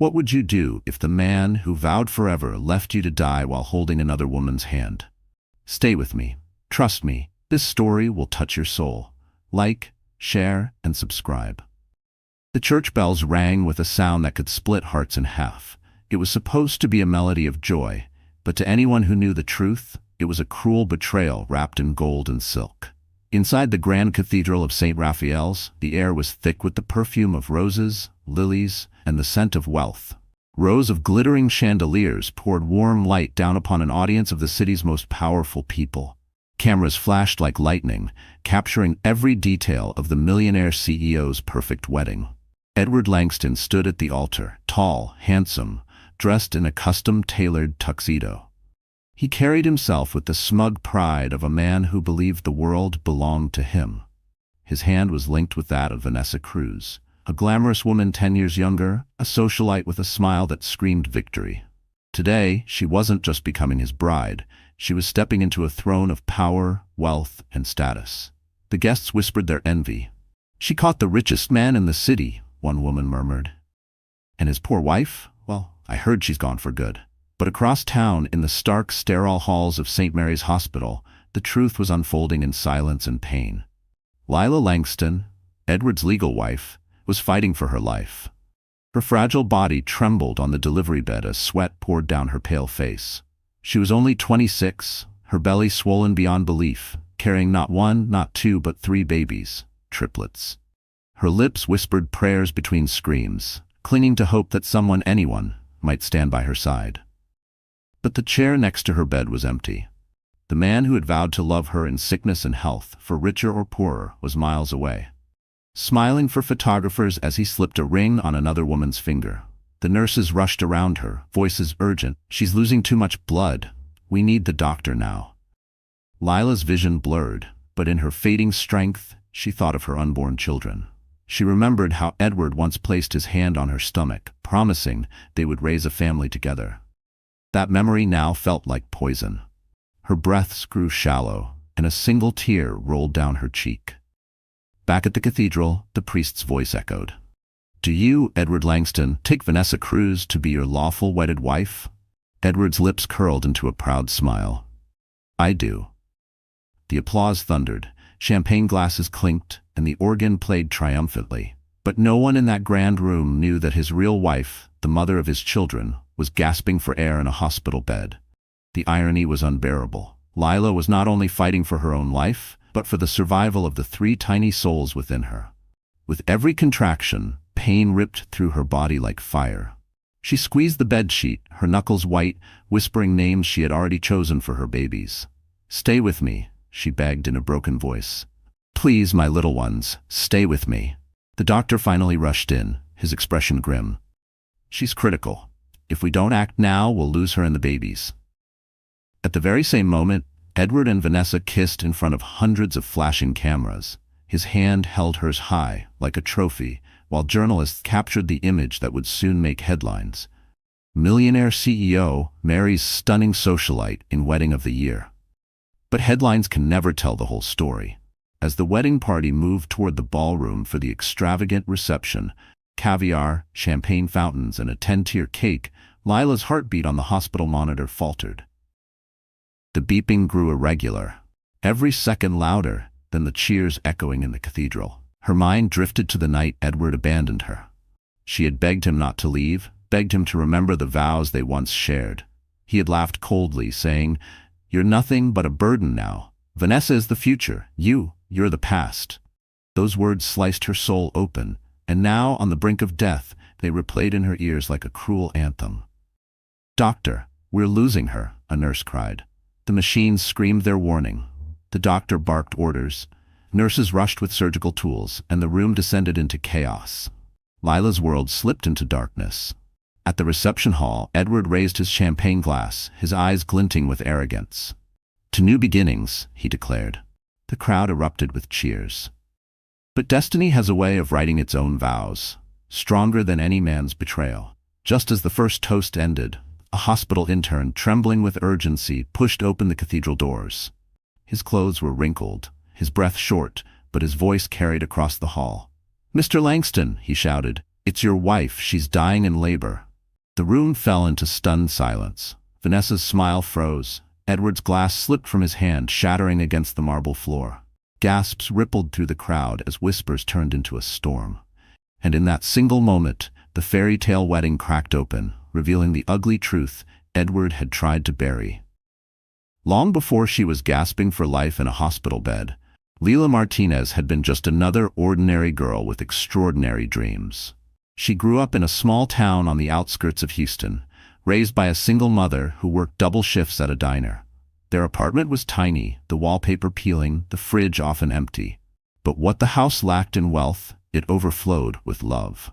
What would you do if the man who vowed forever left you to die while holding another woman's hand? Stay with me. Trust me, this story will touch your soul. Like, share, and subscribe. The church bells rang with a sound that could split hearts in half. It was supposed to be a melody of joy, but to anyone who knew the truth, it was a cruel betrayal wrapped in gold and silk. Inside the grand cathedral of St. Raphael's, the air was thick with the perfume of roses, lilies, and the scent of wealth. Rows of glittering chandeliers poured warm light down upon an audience of the city's most powerful people. Cameras flashed like lightning, capturing every detail of the millionaire CEO's perfect wedding. Edward Langston stood at the altar, tall, handsome, dressed in a custom-tailored tuxedo. He carried himself with the smug pride of a man who believed the world belonged to him. His hand was linked with that of Vanessa Cruz, a glamorous woman 10 years younger, a socialite with a smile that screamed victory. Today, she wasn't just becoming his bride, she was stepping into a throne of power, wealth, and status. The guests whispered their envy. "She caught the richest man in the city," one woman murmured. "And his poor wife? Well, I heard she's gone for good." But across town, in the stark, sterile halls of St. Mary's Hospital, the truth was unfolding in silence and pain. Lila Langston, Edward's legal wife, was fighting for her life. Her fragile body trembled on the delivery bed as sweat poured down her pale face. She was only 26, her belly swollen beyond belief, carrying not one, not two, but 3 babies, triplets. Her lips whispered prayers between screams, clinging to hope that someone, anyone, might stand by her side. But the chair next to her bed was empty. The man who had vowed to love her in sickness and health, for richer or poorer, was miles away, smiling for photographers as he slipped a ring on another woman's finger. The nurses rushed around her, voices urgent. "She's losing too much blood. We need the doctor now." Lila's vision blurred, but in her fading strength, she thought of her unborn children. She remembered how Edward once placed his hand on her stomach, promising they would raise a family together. That memory now felt like poison. Her breaths grew shallow, and a single tear rolled down her cheek. Back at the cathedral, the priest's voice echoed. "Do you, Edward Langston, take Vanessa Cruz to be your lawful wedded wife?" Edward's lips curled into a proud smile. "I do." The applause thundered, champagne glasses clinked, and the organ played triumphantly. But no one in that grand room knew that his real wife, the mother of his children, was gasping for air in a hospital bed. The irony was unbearable. Lila was not only fighting for her own life, but for the survival of the 3 tiny souls within her. With every contraction, pain ripped through her body like fire. She squeezed the bedsheet, her knuckles white, whispering names she had already chosen for her babies. "Stay with me," she begged in a broken voice. "Please, my little ones, stay with me." The doctor finally rushed in, his expression grim. "She's critical. If we don't act now, we'll lose her and the babies." At the very same moment, Edward and Vanessa kissed in front of hundreds of flashing cameras. His hand held hers high, like a trophy, while journalists captured the image that would soon make headlines. Millionaire CEO marries stunning socialite in wedding of the year. But headlines can never tell the whole story. As the wedding party moved toward the ballroom for the extravagant reception, caviar, champagne fountains, and a 10-tier cake, Lila's heartbeat on the hospital monitor faltered. The beeping grew irregular, every second louder than the cheers echoing in the cathedral. Her mind drifted to the night Edward abandoned her. She had begged him not to leave, begged him to remember the vows they once shared. He had laughed coldly, saying, "You're nothing but a burden now. Vanessa is the future. You're the past." Those words sliced her soul open, and now, on the brink of death, they replayed in her ears like a cruel anthem. "Doctor, we're losing her," a nurse cried. The machines screamed their warning. The doctor barked orders. Nurses rushed with surgical tools, and the room descended into chaos. Lila's world slipped into darkness. At the reception hall, Edward raised his champagne glass, his eyes glinting with arrogance. "To new beginnings," he declared. The crowd erupted with cheers. But destiny has a way of writing its own vows, stronger than any man's betrayal. Just as the first toast ended, a hospital intern, trembling with urgency, pushed open the cathedral doors. His clothes were wrinkled, his breath short, but his voice carried across the hall. "Mr. Langston," he shouted, "it's your wife. She's dying in labor." The room fell into stunned silence. Vanessa's smile froze. Edward's glass slipped from his hand, shattering against the marble floor. Gasps rippled through the crowd as whispers turned into a storm. And in that single moment, the fairy tale wedding cracked open, revealing the ugly truth Edward had tried to bury. Long before she was gasping for life in a hospital bed, Leila Martinez had been just another ordinary girl with extraordinary dreams. She grew up in a small town on the outskirts of Houston, raised by a single mother who worked double shifts at a diner. Their apartment was tiny, the wallpaper peeling, the fridge often empty. But what the house lacked in wealth, it overflowed with love.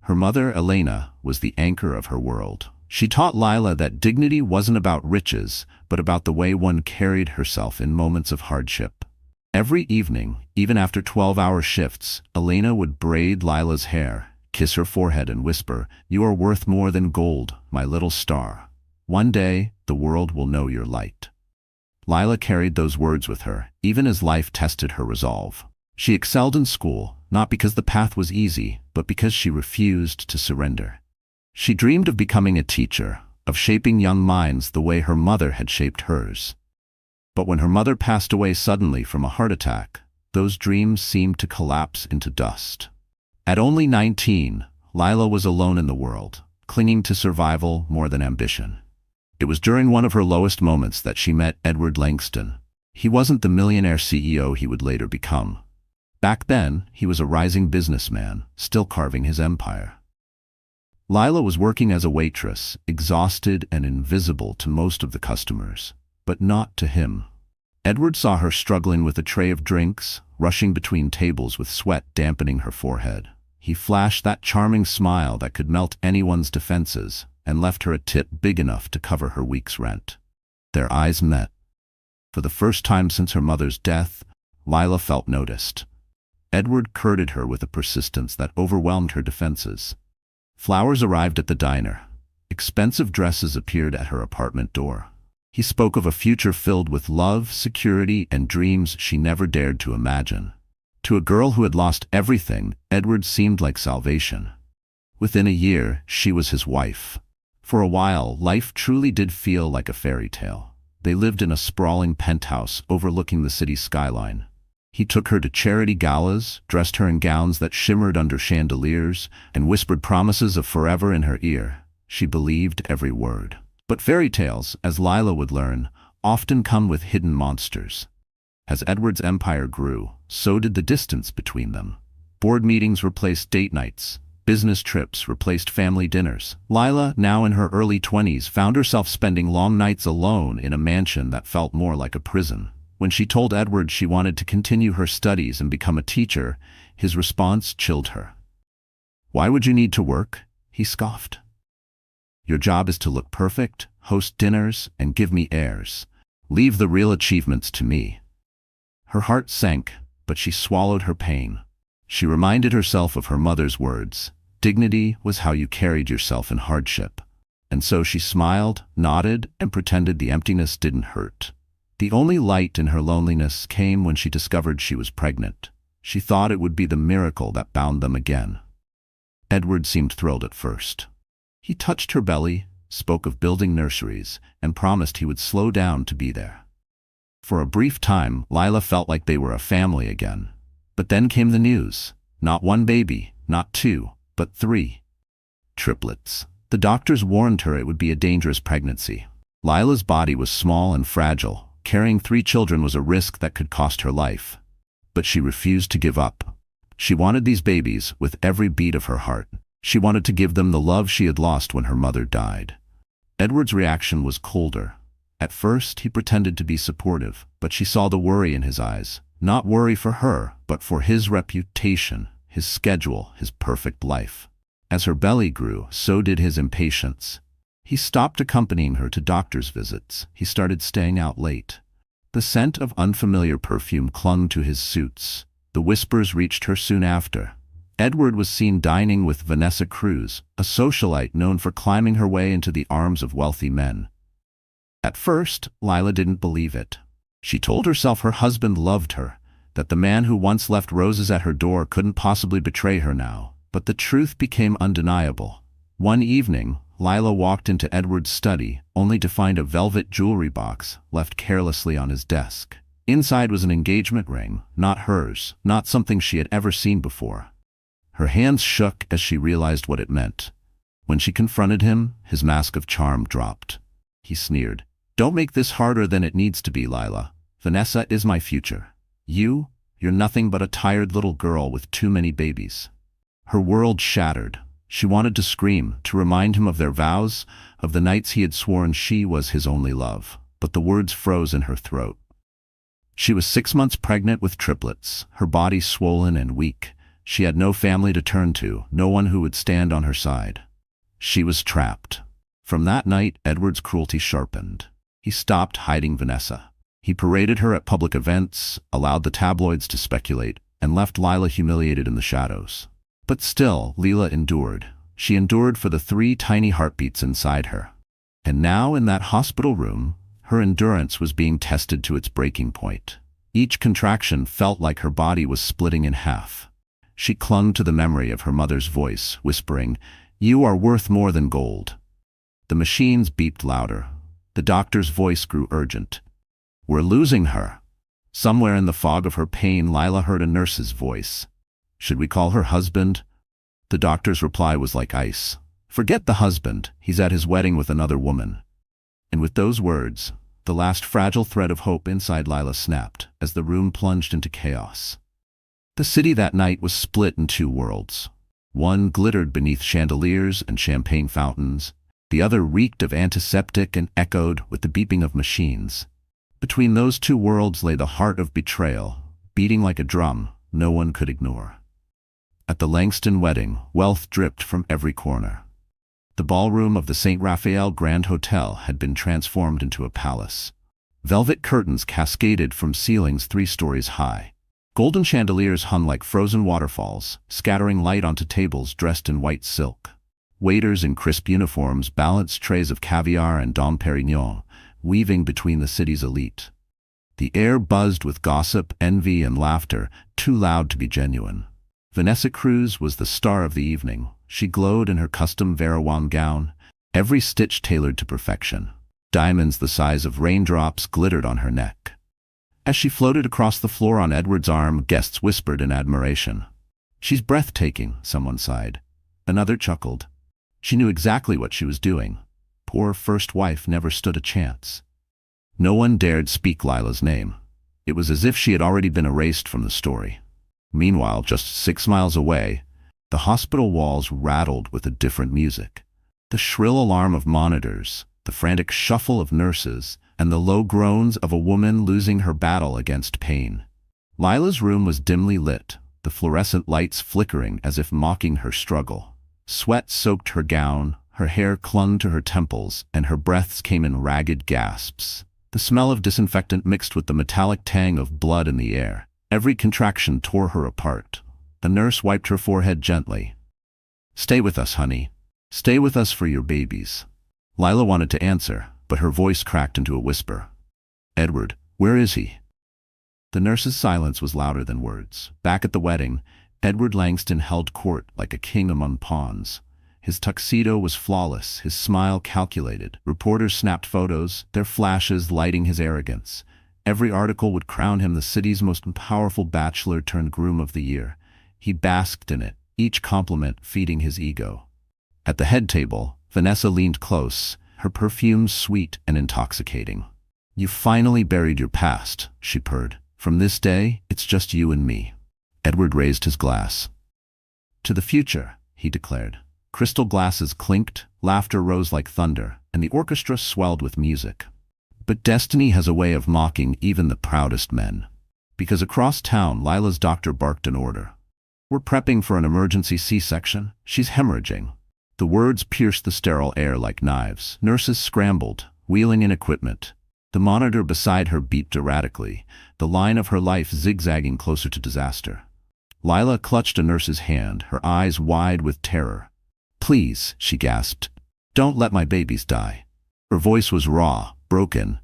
Her mother, Elena, was the anchor of her world. She taught Leila that dignity wasn't about riches, but about the way one carried herself in moments of hardship. Every evening, even after 12-hour shifts, Elena would braid Leila's hair, kiss her forehead and whisper, "You are worth more than gold, my little star. One day, the world will know your light." Leila carried those words with her, even as life tested her resolve. She excelled in school, not because the path was easy, but because she refused to surrender. She dreamed of becoming a teacher, of shaping young minds the way her mother had shaped hers. But when her mother passed away suddenly from a heart attack, those dreams seemed to collapse into dust. At only 19, Leila was alone in the world, clinging to survival more than ambition. It was during one of her lowest moments that she met Edward Langston. He wasn't the millionaire CEO he would later become. Back then, he was a rising businessman, still carving his empire. Leila was working as a waitress, exhausted and invisible to most of the customers, but not to him. Edward saw her struggling with a tray of drinks, rushing between tables with sweat dampening her forehead. He flashed that charming smile that could melt anyone's defenses and left her a tip big enough to cover her week's rent. Their eyes met. For the first time since her mother's death, Leila felt noticed. Edward courted her with a persistence that overwhelmed her defenses. Flowers arrived at the diner. Expensive dresses appeared at her apartment door. He spoke of a future filled with love, security, and dreams she never dared to imagine. To a girl who had lost everything, Edward seemed like salvation. Within a year, she was his wife. For a while, life truly did feel like a fairy tale. They lived in a sprawling penthouse overlooking the city skyline. He took her to charity galas, dressed her in gowns that shimmered under chandeliers, and whispered promises of forever in her ear. She believed every word. But fairy tales, as Leila would learn, often come with hidden monsters. As Edward's empire grew, so did the distance between them. Board meetings replaced date nights. Business trips replaced family dinners. Leila, now in her early 20s, found herself spending long nights alone in a mansion that felt more like a prison. When she told Edward she wanted to continue her studies and become a teacher, his response chilled her. "Why would you need to work?" he scoffed. "Your job is to look perfect, host dinners, and give me heirs. Leave the real achievements to me." Her heart sank, but she swallowed her pain. She reminded herself of her mother's words. Dignity was how you carried yourself in hardship. And so she smiled, nodded, and pretended the emptiness didn't hurt. The only light in her loneliness came when she discovered she was pregnant. She thought it would be the miracle that bound them again. Edward seemed thrilled at first. He touched her belly, spoke of building nurseries, and promised he would slow down to be there. For a brief time, Leila felt like they were a family again. But then came the news. Not one baby, not two, but 3. Triplets. The doctors warned her it would be a dangerous pregnancy. Leila's body was small and fragile. Carrying 3 children was a risk that could cost her life. But she refused to give up. She wanted these babies with every beat of her heart. She wanted to give them the love she had lost when her mother died. Edward's reaction was colder. At first, he pretended to be supportive, but she saw the worry in his eyes. Not worry for her, but for his reputation, his schedule, his perfect life. As her belly grew, so did his impatience. He stopped accompanying her to doctor's visits. He started staying out late. The scent of unfamiliar perfume clung to his suits. The whispers reached her soon after. Edward was seen dining with Vanessa Cruz, a socialite known for climbing her way into the arms of wealthy men. At first, Leila didn't believe it. She told herself her husband loved her, that the man who once left roses at her door couldn't possibly betray her now. But the truth became undeniable. One evening, Lila walked into Edward's study, only to find a velvet jewelry box left carelessly on his desk. Inside was an engagement ring, not hers, not something she had ever seen before. Her hands shook as she realized what it meant. When she confronted him, his mask of charm dropped. He sneered. "Don't make this harder than it needs to be, Lila. Vanessa is my future. You're nothing but a tired little girl with too many babies." Her world shattered. She wanted to scream, to remind him of their vows, of the nights he had sworn she was his only love, but the words froze in her throat. She was 6 months pregnant with triplets, her body swollen and weak. She had no family to turn to, no one who would stand on her side. She was trapped. From that night, Edward's cruelty sharpened. He stopped hiding Vanessa. He paraded her at public events, allowed the tabloids to speculate, and left Lila humiliated in the shadows. But still, Lila endured. She endured for the 3 tiny heartbeats inside her. And now, in that hospital room, her endurance was being tested to its breaking point. Each contraction felt like her body was splitting in half. She clung to the memory of her mother's voice, whispering, "You are worth more than gold." The machines beeped louder. The doctor's voice grew urgent. "We're losing her." Somewhere in the fog of her pain, Lila heard a nurse's voice. "Should we call her husband?" The doctor's reply was like ice. "Forget the husband. He's at his wedding with another woman." And with those words, the last fragile thread of hope inside Lila snapped as the room plunged into chaos. The city that night was split in 2 worlds. One glittered beneath chandeliers and champagne fountains. The other reeked of antiseptic and echoed with the beeping of machines. Between those 2 worlds lay the heart of betrayal, beating like a drum no one could ignore. At the Langston wedding, wealth dripped from every corner. The ballroom of the St. Raphael Grand Hotel had been transformed into a palace. Velvet curtains cascaded from ceilings 3 stories high. Golden chandeliers hung like frozen waterfalls, scattering light onto tables dressed in white silk. Waiters in crisp uniforms balanced trays of caviar and Dom Perignon, weaving between the city's elite. The air buzzed with gossip, envy, and laughter, too loud to be genuine. Vanessa Cruz was the star of the evening. She glowed in her custom Verawan gown, every stitch tailored to perfection. Diamonds the size of raindrops glittered on her neck. As she floated across the floor on Edward's arm, guests whispered in admiration. "She's breathtaking," someone sighed. Another chuckled. She knew exactly what she was doing. Poor first wife never stood a chance. No one dared speak Lila's name. It was as if she had already been erased from the story. Meanwhile, just 6 miles away, the hospital walls rattled with a different music. The shrill alarm of monitors, the frantic shuffle of nurses, and the low groans of a woman losing her battle against pain. Lila's room was dimly lit, the fluorescent lights flickering as if mocking her struggle. Sweat soaked her gown, her hair clung to her temples, and her breaths came in ragged gasps. The smell of disinfectant mixed with the metallic tang of blood in the air. Every contraction tore her apart. The nurse wiped her forehead gently. "Stay with us, honey. Stay with us for your babies." Lila wanted to answer, but her voice cracked into a whisper. "Edward, where is he?" The nurse's silence was louder than words. Back at the wedding, Edward Langston held court like a king among pawns. His tuxedo was flawless, his smile calculated. Reporters snapped photos, their flashes lighting his arrogance. Every article would crown him the city's most powerful bachelor turned groom of the year. He basked in it, each compliment feeding his ego. At the head table, Vanessa leaned close, her perfumes sweet and intoxicating. "You finally buried your past," she purred. "From this day, it's just you and me." Edward raised his glass. "To the future," he declared. Crystal glasses clinked, laughter rose like thunder, and the orchestra swelled with music. But destiny has a way of mocking even the proudest men. Because across town, Lila's doctor barked an order. "We're prepping for an emergency C-section. She's hemorrhaging." The words pierced the sterile air like knives. Nurses scrambled, wheeling in equipment. The monitor beside her beeped erratically, the line of her life zigzagging closer to disaster. Lila clutched a nurse's hand, her eyes wide with terror. "Please," she gasped, "don't let my babies die." Her voice was raw, broken,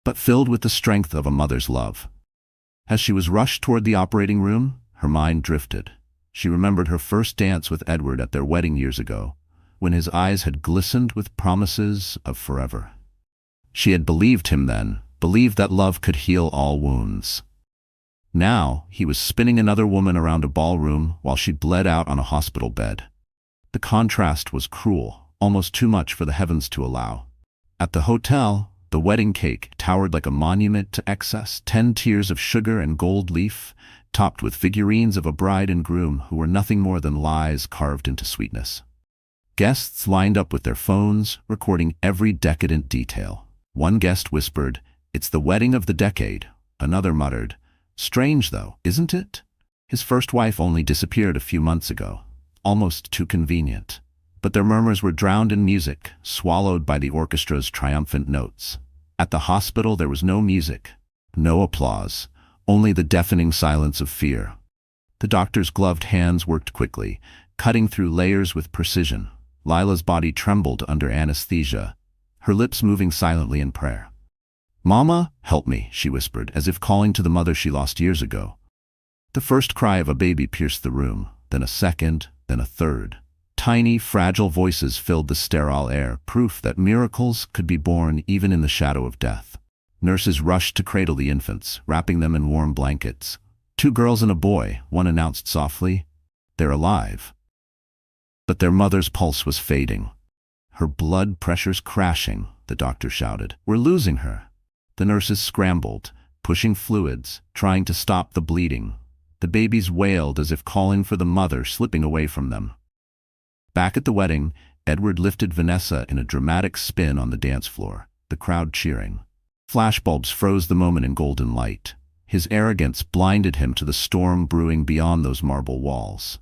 but filled with the strength of a mother's love. As she was rushed toward the operating room, her mind drifted. She remembered her first dance with Edward at their wedding years ago. when his eyes had glistened with promises of forever. She had believed him then, believed that love could heal all wounds. Now, he was spinning another woman around a ballroom while she bled out on a hospital bed. The contrast was cruel, almost too much for the heavens to allow. At the hotel, the wedding cake towered like a monument to excess, 10 tiers of sugar and gold leaf, topped with figurines of a bride and groom who were nothing more than lies carved into sweetness. Guests lined up with their phones, recording every decadent detail. One guest whispered, "It's the wedding of the decade." Another muttered, "Strange though, isn't it? His first wife only disappeared a few months ago. Almost too convenient." But their murmurs were drowned in music, swallowed by the orchestra's triumphant notes. At the hospital there was no music, no applause, only the deafening silence of fear. The doctor's gloved hands worked quickly, cutting through layers with precision. Lila's body trembled under anesthesia, her lips moving silently in prayer. "Mama, help me," she whispered, as if calling to the mother she lost years ago. The first cry of a baby pierced the room, then a second, then a third. Tiny, fragile voices filled the sterile air, proof that miracles could be born even in the shadow of death. Nurses rushed to cradle the infants, wrapping them in warm blankets. "2 girls and a boy," one announced softly. "They're alive." But their mother's pulse was fading. Her blood pressures crashing, the doctor shouted. "We're losing her." The nurses scrambled, pushing fluids, trying to stop the bleeding. The babies wailed as if calling for the mother, slipping away from them. Back at the wedding, Edward lifted Vanessa in a dramatic spin on the dance floor, the crowd cheering. Flashbulbs froze the moment in golden light. His arrogance blinded him to the storm brewing beyond those marble walls.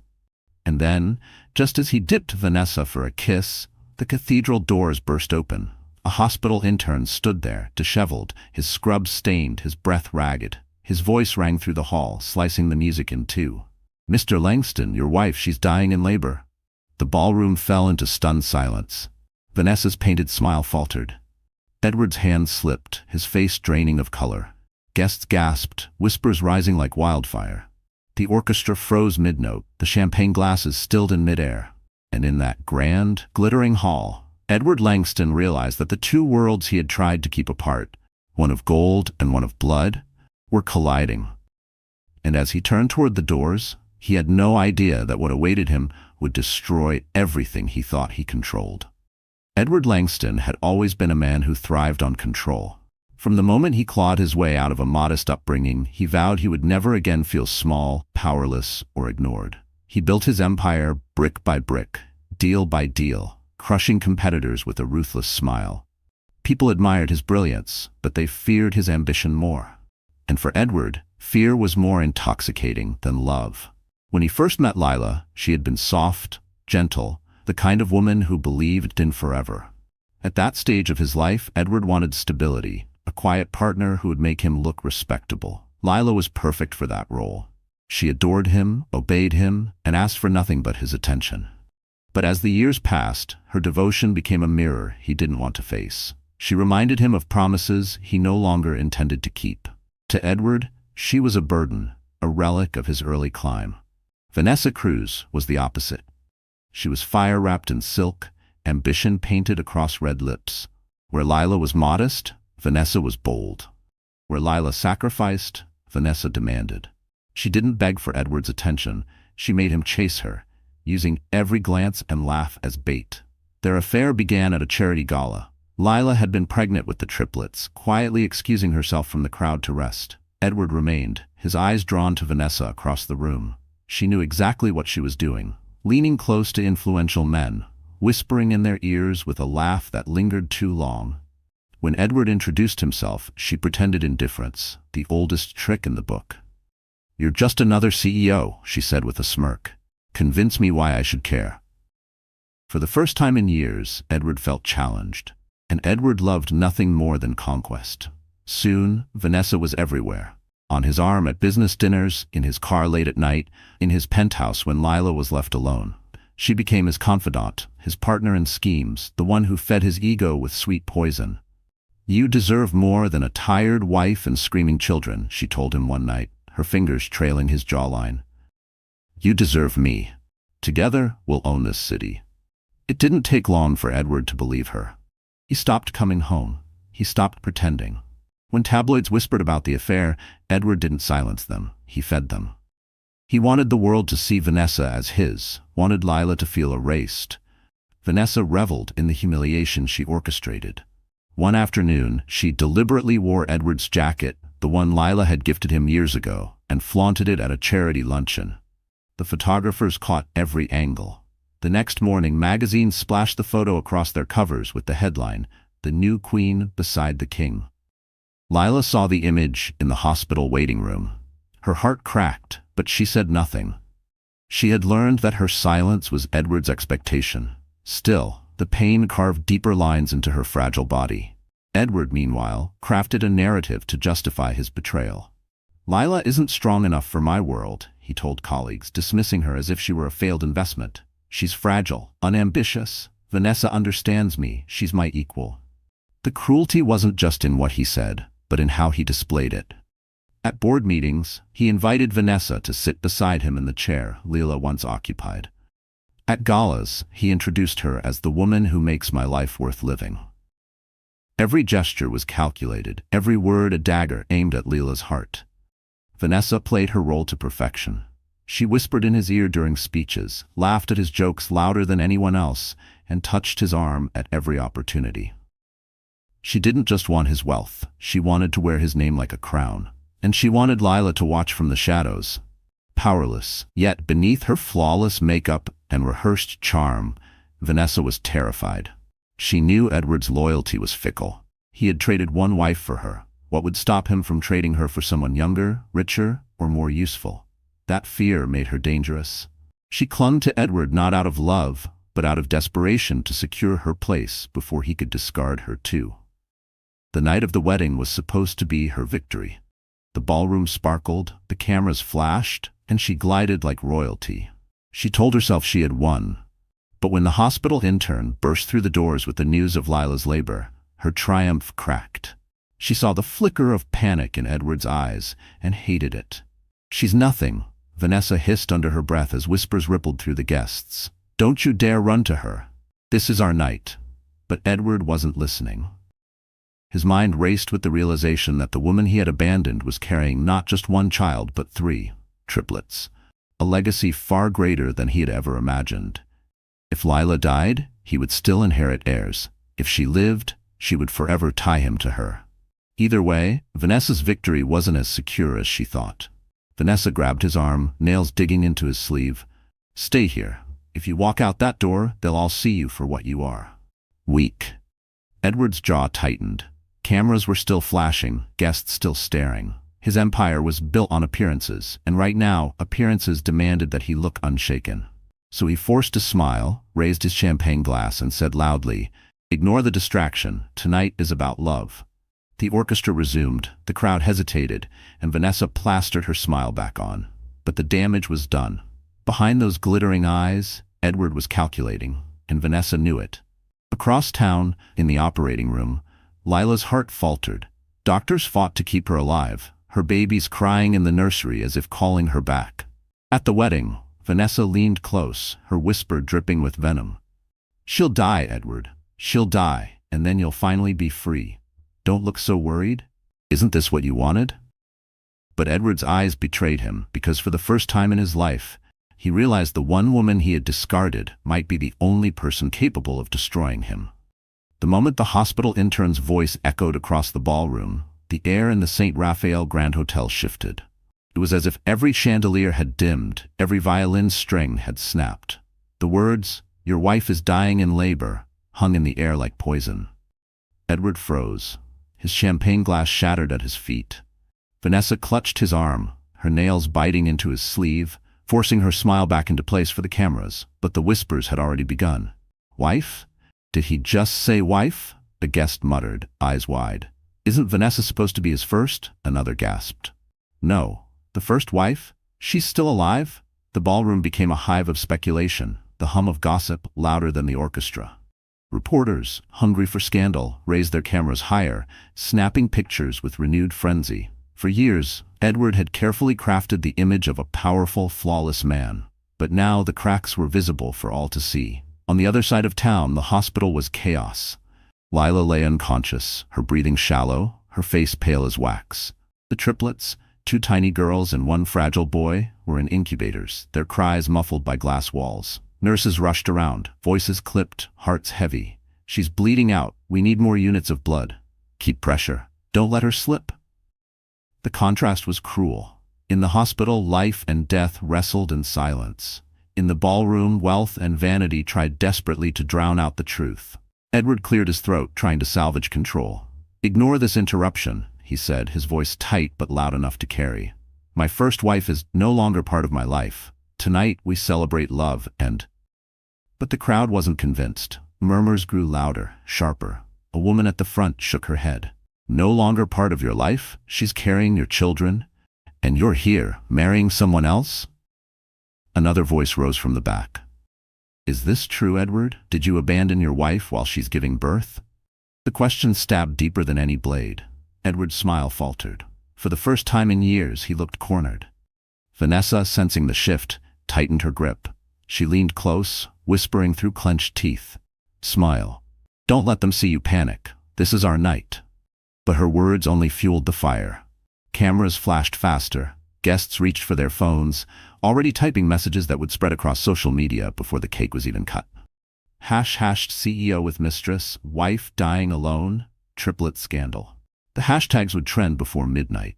And then, just as he dipped Vanessa for a kiss, the cathedral doors burst open. A hospital intern stood there, disheveled, his scrubs stained, his breath ragged. His voice rang through the hall, slicing the music in two. "Mr. Langston, your wife, she's dying in labor." The ballroom fell into stunned silence. Vanessa's painted smile faltered. Edward's hand slipped, his face draining of color. Guests gasped, whispers rising like wildfire. The orchestra froze mid-note, the champagne glasses stilled in midair. And in that grand, glittering hall, Edward Langston realized that the 2 worlds he had tried to keep apart, one of gold and one of blood, were colliding. And as he turned toward the doors, he had no idea that what awaited him would destroy everything he thought he controlled. Edward Langston had always been a man who thrived on control. From the moment he clawed his way out of a modest upbringing, he vowed he would never again feel small, powerless, or ignored. He built his empire brick by brick, deal by deal, crushing competitors with a ruthless smile. People admired his brilliance, but they feared his ambition more. And for Edward, fear was more intoxicating than love. When he first met Lila, she had been soft, gentle, the kind of woman who believed in forever. At that stage of his life, Edward wanted stability, a quiet partner who would make him look respectable. Lila was perfect for that role. She adored him, obeyed him, and asked for nothing but his attention. But as the years passed, her devotion became a mirror he didn't want to face. She reminded him of promises he no longer intended to keep. To Edward, she was a burden, a relic of his early climb. Vanessa Cruz was the opposite. She was fire-wrapped in silk, ambition painted across red lips. Where Lila was modest, Vanessa was bold. Where Lila sacrificed, Vanessa demanded. She didn't beg for Edward's attention, she made him chase her, using every glance and laugh as bait. Their affair began at a charity gala. Lila had been pregnant with the triplets, quietly excusing herself from the crowd to rest. Edward remained, his eyes drawn to Vanessa across the room. She knew exactly what she was doing, leaning close to influential men, whispering in their ears with a laugh that lingered too long. When Edward introduced himself, she pretended indifference, the oldest trick in the book. "You're just another CEO," she said with a smirk. "Convince me why I should care." For the first time in years, Edward felt challenged. And Edward loved nothing more than conquest. Soon, Vanessa was everywhere. On his arm at business dinners, in his car late at night, in his penthouse when Lila was left alone. She became his confidant, his partner in schemes, the one who fed his ego with sweet poison. "You deserve more than a tired wife and screaming children," she told him one night, her fingers trailing his jawline. "You deserve me. Together, we'll own this city." It didn't take long for Edward to believe her. He stopped coming home. He stopped pretending. When tabloids whispered about the affair, Edward didn't silence them. He fed them. He wanted the world to see Vanessa as his, wanted Lila to feel erased. Vanessa reveled in the humiliation she orchestrated. One afternoon, she deliberately wore Edward's jacket, the one Lila had gifted him years ago, and flaunted it at a charity luncheon. The photographers caught every angle. The next morning, magazines splashed the photo across their covers with the headline, "The New Queen Beside the King." Lila saw the image in the hospital waiting room. Her heart cracked, but she said nothing. She had learned that her silence was Edward's expectation. Still, the pain carved deeper lines into her fragile body. Edward, meanwhile, crafted a narrative to justify his betrayal. "Lila isn't strong enough for my world," he told colleagues, dismissing her as if she were a failed investment. "She's fragile, unambitious. Vanessa understands me. She's my equal." The cruelty wasn't just in what he said, but in how he displayed it. At board meetings, he invited Vanessa to sit beside him in the chair Lila once occupied. At galas, he introduced her as the woman who makes my life worth living. Every gesture was calculated, every word a dagger aimed at Lila's heart. Vanessa played her role to perfection. She whispered in his ear during speeches, laughed at his jokes louder than anyone else, and touched his arm at every opportunity. She didn't just want his wealth, she wanted to wear his name like a crown. And she wanted Lila to watch from the shadows. Powerless, yet beneath her flawless makeup and rehearsed charm, Vanessa was terrified. She knew Edward's loyalty was fickle. He had traded one wife for her. What would stop him from trading her for someone younger, richer, or more useful? That fear made her dangerous. She clung to Edward not out of love, but out of desperation to secure her place before he could discard her too. The night of the wedding was supposed to be her victory. The ballroom sparkled, the cameras flashed, and she glided like royalty. She told herself she had won. But when the hospital intern burst through the doors with the news of Lila's labor, her triumph cracked. She saw the flicker of panic in Edward's eyes and hated it. "She's nothing," Vanessa hissed under her breath as whispers rippled through the guests. "Don't you dare run to her. This is our night." But Edward wasn't listening. His mind raced with the realization that the woman he had abandoned was carrying not just one child, but 3, triplets, a legacy far greater than he had ever imagined. If Lila died, he would still inherit heirs. If she lived, she would forever tie him to her. Either way, Vanessa's victory wasn't as secure as she thought. Vanessa grabbed his arm, nails digging into his sleeve. "Stay here. If you walk out that door, they'll all see you for what you are." Weak. Edward's jaw tightened. Cameras were still flashing, guests still staring. His empire was built on appearances, and right now, appearances demanded that he look unshaken. So he forced a smile, raised his champagne glass, and said loudly, "Ignore the distraction. Tonight is about love." The orchestra resumed, the crowd hesitated, and Vanessa plastered her smile back on. But the damage was done. Behind those glittering eyes, Edward was calculating, and Vanessa knew it. Across town, in the operating room, Lila's heart faltered. Doctors fought to keep her alive, her babies crying in the nursery as if calling her back. At the wedding, Vanessa leaned close, her whisper dripping with venom. "She'll die, Edward. She'll die, and then you'll finally be free. Don't look so worried. Isn't this what you wanted?" But Edward's eyes betrayed him, because for the first time in his life, he realized the one woman he had discarded might be the only person capable of destroying him. The moment the hospital intern's voice echoed across the ballroom, the air in the St. Raphael Grand Hotel shifted. It was as if every chandelier had dimmed, every violin string had snapped. The words, "Your wife is dying in labor," hung in the air like poison. Edward froze. His champagne glass shattered at his feet. Vanessa clutched his arm, her nails biting into his sleeve, forcing her smile back into place for the cameras, but the whispers had already begun. "Wife? Did he just say wife?" The guest muttered, eyes wide. "Isn't Vanessa supposed to be his first?" Another gasped. "No. The first wife? She's still alive?" The ballroom became a hive of speculation, the hum of gossip louder than the orchestra. Reporters, hungry for scandal, raised their cameras higher, snapping pictures with renewed frenzy. For years, Edward had carefully crafted the image of a powerful, flawless man. But now the cracks were visible for all to see. On the other side of town, the hospital was chaos. Lila lay unconscious, her breathing shallow, her face pale as wax. The triplets, 2 tiny girls and 1 fragile boy, were in incubators, their cries muffled by glass walls. Nurses rushed around, voices clipped, hearts heavy. "She's bleeding out. We need more units of blood. Keep pressure. Don't let her slip." The contrast was cruel. In the hospital, life and death wrestled in silence. In the ballroom, wealth and vanity tried desperately to drown out the truth. Edward cleared his throat, trying to salvage control. "Ignore this interruption," he said, his voice tight but loud enough to carry. "My first wife is no longer part of my life. Tonight we celebrate love and—" But the crowd wasn't convinced. Murmurs grew louder, sharper. A woman at the front shook her head. "No longer part of your life? She's carrying your children? And you're here, marrying someone else?" Another voice rose from the back. "Is this true, Edward? Did you abandon your wife while she's giving birth?" The question stabbed deeper than any blade. Edward's smile faltered. For the first time in years, he looked cornered. Vanessa, sensing the shift, tightened her grip. She leaned close, whispering through clenched teeth. "Smile. Don't let them see you panic. This is our night." But her words only fueled the fire. Cameras flashed faster. Guests reached for their phones, already typing messages that would spread across social media before the cake was even cut. #CEO with mistress, wife dying alone, triplet scandal. The hashtags would trend before midnight.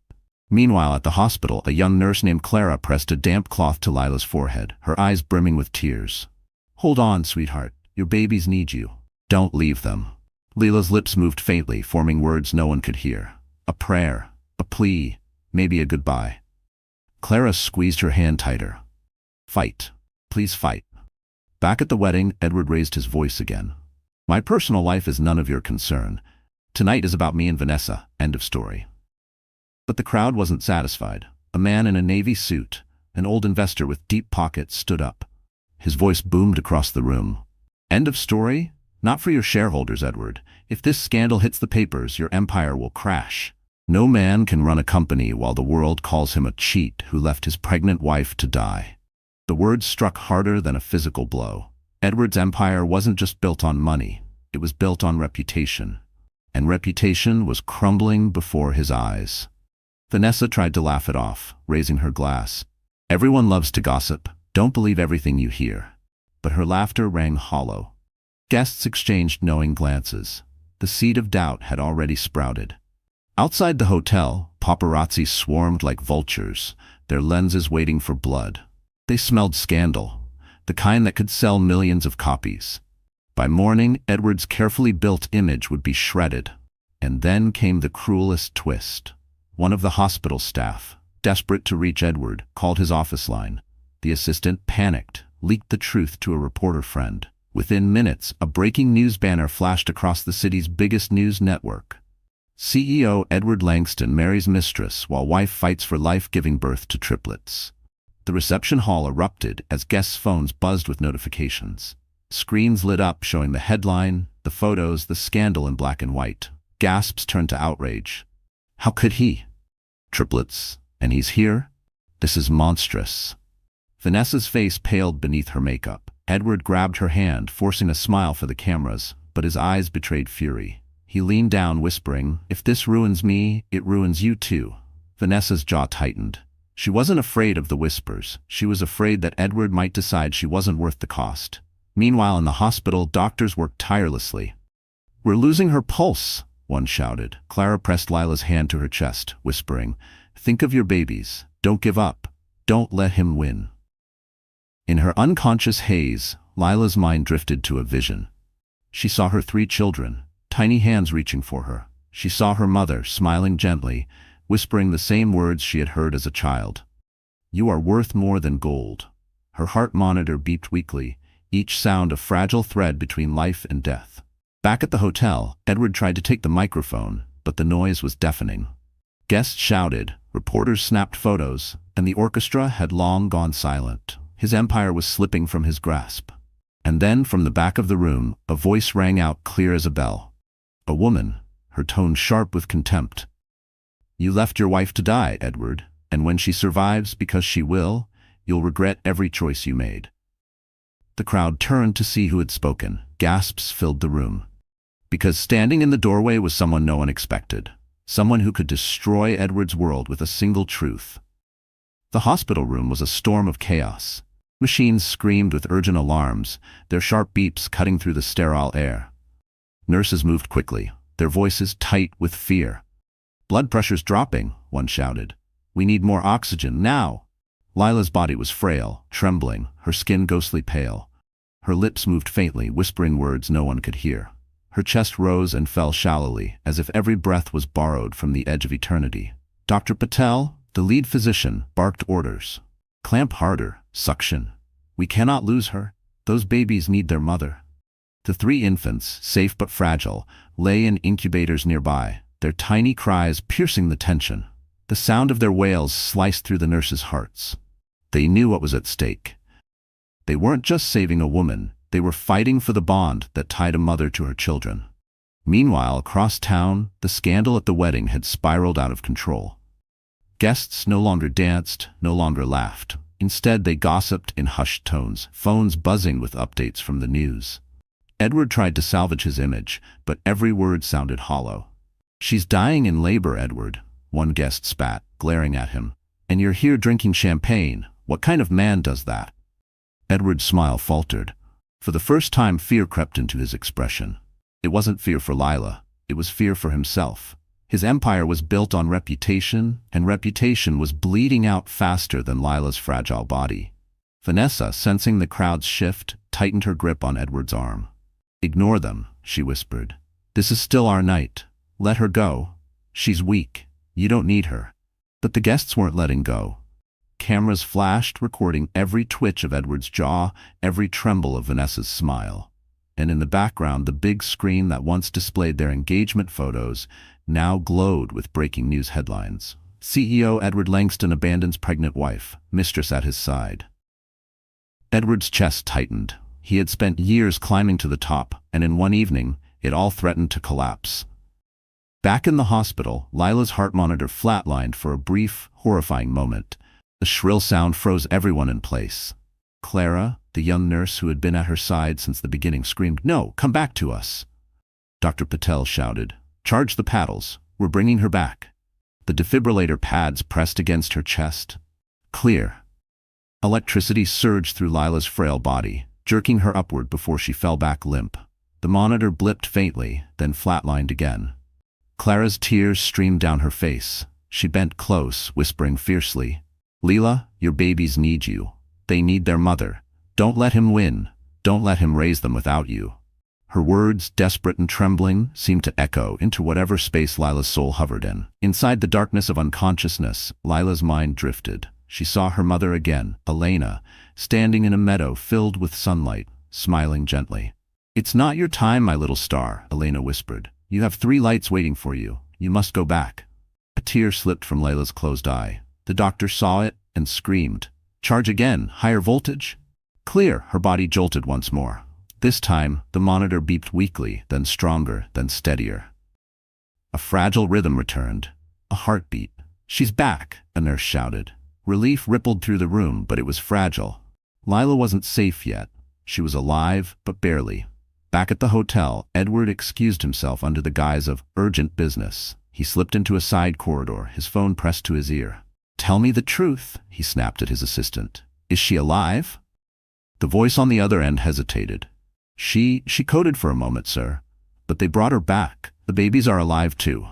Meanwhile, at the hospital, a young nurse named Clara pressed a damp cloth to Lila's forehead, her eyes brimming with tears. "Hold on, sweetheart. Your babies need you. Don't leave them." Lila's lips moved faintly, forming words no one could hear. A prayer, a plea, maybe a goodbye. Clara squeezed her hand tighter. "Fight. Please fight." Back at the wedding, Edward raised his voice again. "My personal life is none of your concern. Tonight is about me and Vanessa. End of story." But the crowd wasn't satisfied. A man in a navy suit, an old investor with deep pockets, stood up. His voice boomed across the room. "End of story? Not for your shareholders, Edward. If this scandal hits the papers, your empire will crash. No man can run a company while the world calls him a cheat who left his pregnant wife to die." The words struck harder than a physical blow. Edward's empire wasn't just built on money. It was built on reputation. And reputation was crumbling before his eyes. Vanessa tried to laugh it off, raising her glass. "Everyone loves to gossip. Don't believe everything you hear." But her laughter rang hollow. Guests exchanged knowing glances. The seed of doubt had already sprouted. Outside the hotel, paparazzi swarmed like vultures, their lenses waiting for blood. They smelled scandal, the kind that could sell millions of copies. By morning, Edward's carefully built image would be shredded. And then came the cruelest twist. One of the hospital staff, desperate to reach Edward, called his office line. The assistant panicked, leaked the truth to a reporter friend. Within minutes, a breaking news banner flashed across the city's biggest news network. CEO Edward Langston marries mistress while wife fights for life, giving birth to triplets. The reception hall erupted as guests' phones buzzed with notifications. Screens lit up showing the headline, the photos, the scandal in black and white. Gasps turned to outrage. How could he? Triplets, and he's here? This is monstrous. Vanessa's face paled beneath her makeup. Edward grabbed her hand, forcing a smile for the cameras, but his eyes betrayed fury. He leaned down, whispering, "If this ruins me, it ruins you too." Vanessa's jaw tightened. She wasn't afraid of the whispers. She was afraid that Edward might decide she wasn't worth the cost. Meanwhile, in the hospital, doctors worked tirelessly. "We're losing her pulse," one shouted. Clara pressed Lila's hand to her chest, whispering, "Think of your babies. Don't give up. Don't let him win." In her unconscious haze, Lila's mind drifted to a vision. She saw her 3 children, tiny hands reaching for her. She saw her mother, smiling gently, whispering the same words she had heard as a child. "You are worth more than gold." Her heart monitor beeped weakly, each sound a fragile thread between life and death. Back at the hotel, Edward tried to take the microphone, but the noise was deafening. Guests shouted, reporters snapped photos, and the orchestra had long gone silent. His empire was slipping from his grasp. And then, from the back of the room, a voice rang out clear as a bell. A woman, her tone sharp with contempt. "You left your wife to die, Edward, and when she survives, because she will, you'll regret every choice you made." The crowd turned to see who had spoken. Gasps filled the room. Because standing in the doorway was someone no one expected. Someone who could destroy Edward's world with a single truth. The hospital room was a storm of chaos. Machines screamed with urgent alarms, their sharp beeps cutting through the sterile air. Nurses moved quickly, their voices tight with fear. "Blood pressure's dropping," one shouted. "We need more oxygen, now!" Lila's body was frail, trembling, her skin ghostly pale. Her lips moved faintly, whispering words no one could hear. Her chest rose and fell shallowly, as if every breath was borrowed from the edge of eternity. Dr. Patel, the lead physician, barked orders. "Clamp harder, suction. We cannot lose her. Those babies need their mother." The 3 infants, safe but fragile, lay in incubators nearby, their tiny cries piercing the tension. The sound of their wails sliced through the nurses' hearts. They knew what was at stake. They weren't just saving a woman, they were fighting for the bond that tied a mother to her children. Meanwhile, across town, the scandal at the wedding had spiraled out of control. Guests no longer danced, no longer laughed. Instead, they gossiped in hushed tones, phones buzzing with updates from the news. Edward tried to salvage his image, but every word sounded hollow. "She's dying in labor, Edward," one guest spat, glaring at him. "And you're here drinking champagne. What kind of man does that?" Edward's smile faltered. For the first time, fear crept into his expression. It wasn't fear for Lila, it was fear for himself. His empire was built on reputation, and reputation was bleeding out faster than Lila's fragile body. Vanessa, sensing the crowd's shift, tightened her grip on Edward's arm. "Ignore them," she whispered. "This is still our night. Let her go. She's weak. You don't need her." But the guests weren't letting go. Cameras flashed, recording every twitch of Edward's jaw, every tremble of Vanessa's smile. And in the background, the big screen that once displayed their engagement photos now glowed with breaking news headlines. CEO Edward Langston abandons pregnant wife, mistress at his side. Edward's chest tightened. He had spent years climbing to the top, and in one evening, it all threatened to collapse. Back in the hospital, Lila's heart monitor flatlined for a brief, horrifying moment. The shrill sound froze everyone in place. Clara, the young nurse who had been at her side since the beginning, screamed, "No, come back to us!" Dr. Patel shouted, "Charge the paddles. We're bringing her back." The defibrillator pads pressed against her chest. Clear. Electricity surged through Lila's frail body, jerking her upward before she fell back limp. The monitor blipped faintly, then flatlined again. Clara's tears streamed down her face. She bent close, whispering fiercely, "Lila, your babies need you. They need their mother. Don't let him win. Don't let him raise them without you." Her words, desperate and trembling, seemed to echo into whatever space Lila's soul hovered in. Inside the darkness of unconsciousness, Lila's mind drifted. She saw her mother again, Elena, standing in a meadow filled with sunlight, smiling gently. "It's not your time, my little star," Elena whispered. "You have 3 lights waiting for you. You must go back." A tear slipped from Lila's closed eye. The doctor saw it and screamed, "Charge again, higher voltage." Clear, her body jolted once more. This time, the monitor beeped weakly, then stronger, then steadier. A fragile rhythm returned, a heartbeat. "She's back," a nurse shouted. Relief rippled through the room, but it was fragile. Lila wasn't safe yet. She was alive, but barely. Back at the hotel, Edward excused himself under the guise of urgent business. He slipped into a side corridor, his phone pressed to his ear. "Tell me the truth," he snapped at his assistant. "Is she alive?" The voice on the other end hesitated. She coded for a moment, sir. But they brought her back. The babies are alive too."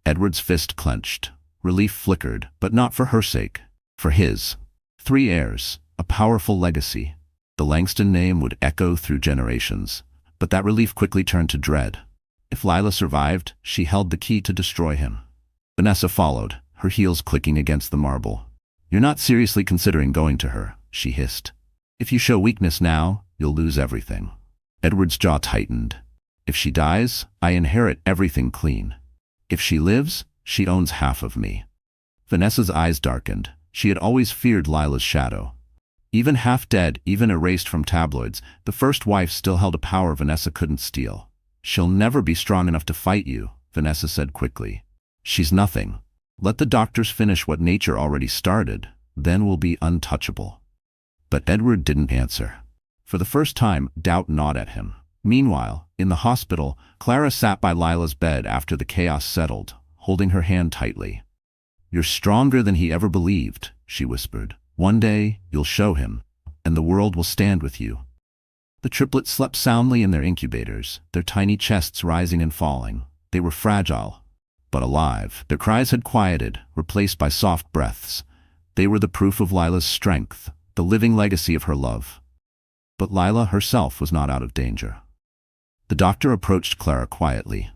Edward's fist clenched. Relief flickered, but not for her sake. For his. 3 heirs, a powerful legacy. The Langston name would echo through generations. But that relief quickly turned to dread. If Lila survived, she held the key to destroy him. Vanessa followed, her heels clicking against the marble. "You're not seriously considering going to her," she hissed. "If you show weakness now, you'll lose everything." Edward's jaw tightened. "If she dies, I inherit everything clean. If she lives, she owns half of me." Vanessa's eyes darkened. She had always feared Lila's shadow. Even half dead, even erased from tabloids, the first wife still held a power Vanessa couldn't steal. "She'll never be strong enough to fight you," Vanessa said quickly. "She's nothing. Let the doctors finish what nature already started, then we'll be untouchable." But Edward didn't answer. For the first time, doubt gnawed at him. Meanwhile, in the hospital, Clara sat by Lila's bed after the chaos settled, holding her hand tightly. "You're stronger than he ever believed," she whispered. "One day, you'll show him, and the world will stand with you." The triplets slept soundly in their incubators, their tiny chests rising and falling. They were fragile, but alive. Their cries had quieted, replaced by soft breaths. They were the proof of Lila's strength, the living legacy of her love. But Lila herself was not out of danger. The doctor approached Clara quietly.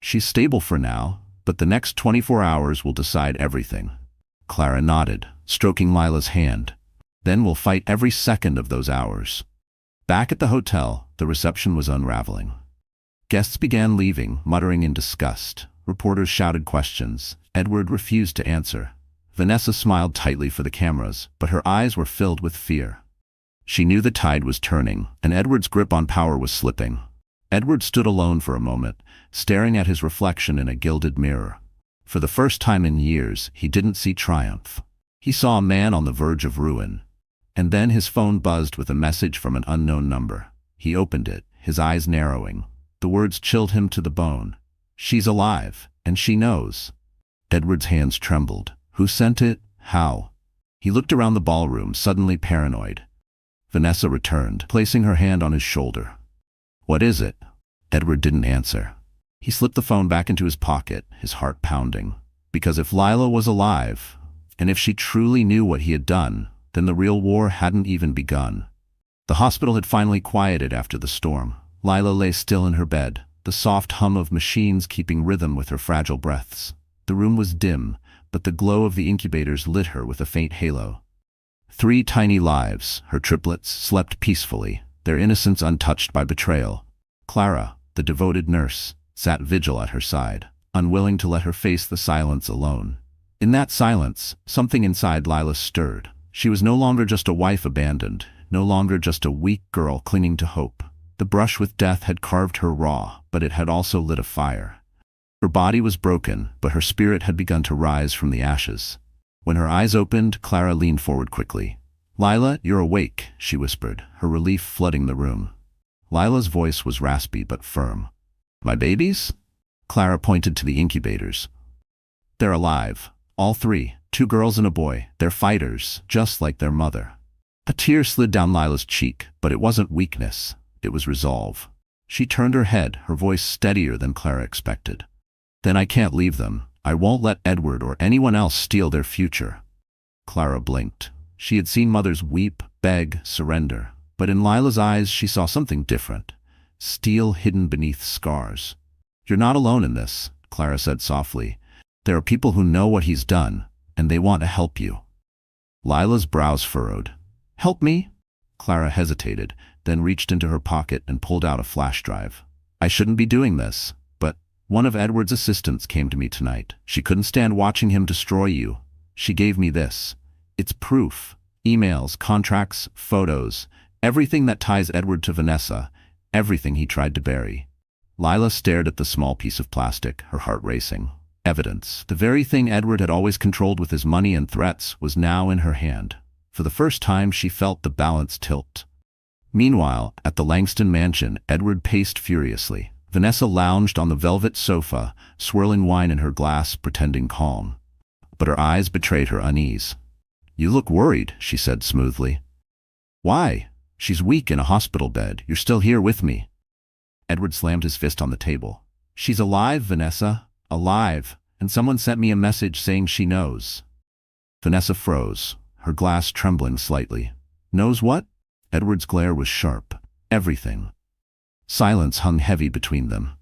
"She's stable for now, but the next 24 hours will decide everything." Clara nodded, stroking Lila's hand. "Then we'll fight every second of those hours." Back at the hotel, the reception was unraveling. Guests began leaving, muttering in disgust. Reporters shouted questions. Edward refused to answer. Vanessa smiled tightly for the cameras, but her eyes were filled with fear. She knew the tide was turning, and Edward's grip on power was slipping. Edward stood alone for a moment, staring at his reflection in a gilded mirror. For the first time in years, he didn't see triumph. He saw a man on the verge of ruin. And then his phone buzzed with a message from an unknown number. He opened it, his eyes narrowing. The words chilled him to the bone. "She's alive, and she knows." Edward's hands trembled. Who sent it? How? He looked around the ballroom, suddenly paranoid. Vanessa returned, placing her hand on his shoulder. "What is it?" Edward didn't answer. He slipped the phone back into his pocket, his heart pounding. Because if Lila was alive, and if she truly knew what he had done, then the real war hadn't even begun. The hospital had finally quieted after the storm. Lila lay still in her bed, the soft hum of machines keeping rhythm with her fragile breaths. The room was dim, but the glow of the incubators lit her with a faint halo. 3 tiny lives, her triplets, slept peacefully, their innocence untouched by betrayal. Clara, the devoted nurse, sat vigil at her side, unwilling to let her face the silence alone. In that silence, something inside Lila stirred. She was no longer just a wife abandoned, no longer just a weak girl clinging to hope. The brush with death had carved her raw, but it had also lit a fire. Her body was broken, but her spirit had begun to rise from the ashes. When her eyes opened, Clara leaned forward quickly. "Lila, you're awake," she whispered, her relief flooding the room. Lila's voice was raspy but firm. "My babies?" Clara pointed to the incubators. "They're alive. All 3, 2 girls and a boy. They're fighters, just like their mother." A tear slid down Lila's cheek, but it wasn't weakness. It was resolve. She turned her head, her voice steadier than Clara expected. "Then I can't leave them. I won't let Edward or anyone else steal their future." Clara blinked. She had seen mothers weep, beg, surrender. But in Lila's eyes she saw something different. Steel hidden beneath scars. "You're not alone in this," Clara said softly. "There are people who know what he's done, and they want to help you." Lila's brows furrowed. "Help me?" Clara hesitated, then reached into her pocket and pulled out a flash drive. "I shouldn't be doing this, but one of Edward's assistants came to me tonight. She couldn't stand watching him destroy you. She gave me this. It's proof. Emails, contracts, photos, everything that ties Edward to Vanessa, everything he tried to bury." Lila stared at the small piece of plastic, her heart racing. Evidence, the very thing Edward had always controlled with his money and threats, was now in her hand. For the first time she felt the balance tilt. Meanwhile, at the Langston mansion, Edward paced furiously. Vanessa lounged on the velvet sofa, swirling wine in her glass, pretending calm. But her eyes betrayed her unease. "You look worried," she said smoothly. "Why? She's weak in a hospital bed. You're still here with me." Edward slammed his fist on the table. "She's alive, Vanessa. Alive. And someone sent me a message saying she knows." Vanessa froze, her glass trembling slightly. "Knows what?" Edward's glare was sharp. "Everything." Silence hung heavy between them.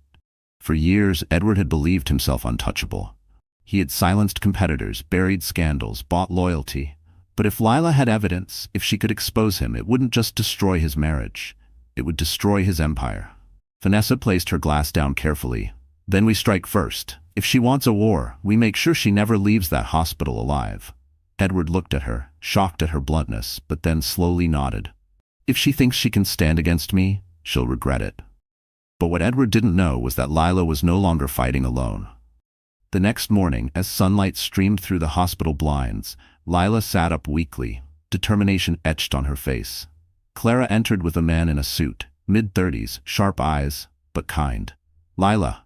For years, Edward had believed himself untouchable. He had silenced competitors, buried scandals, bought loyalty. But if Lila had evidence, if she could expose him, it wouldn't just destroy his marriage. It would destroy his empire. Vanessa placed her glass down carefully. "Then we strike first. If she wants a war, we make sure she never leaves that hospital alive." Edward looked at her, shocked at her bluntness, but then slowly nodded. "If she thinks she can stand against me, she'll regret it." But what Edward didn't know was that Lila was no longer fighting alone. The next morning, as sunlight streamed through the hospital blinds, Lila sat up weakly, determination etched on her face. Clara entered with a man in a suit, mid-30s, sharp eyes, but kind. "Lila,"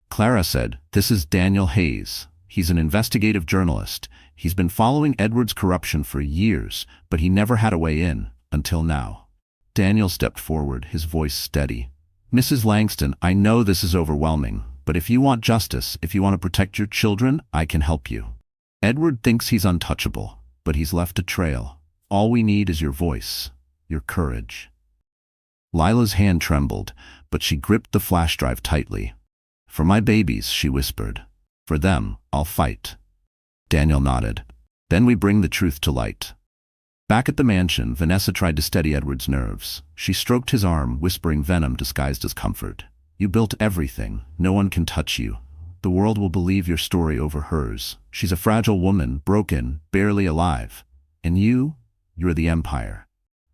Clara said, "this is Daniel Hayes. He's an investigative journalist. He's been following Edward's corruption for years, but he never had a way in, until now." Daniel stepped forward, his voice steady. "Mrs. Langston, I know this is overwhelming, but if you want justice, if you want to protect your children, I can help you. Edward thinks he's untouchable, but he's left a trail. All we need is your voice, your courage." Lila's hand trembled, but she gripped the flash drive tightly. "For my babies," she whispered. "For them, I'll fight." Daniel nodded. "Then we bring the truth to light." Back at the mansion, Vanessa tried to steady Edward's nerves. She stroked his arm, whispering venom disguised as comfort. "You built everything. No one can touch you. The world will believe your story over hers. She's a fragile woman, broken, barely alive. And you're the empire."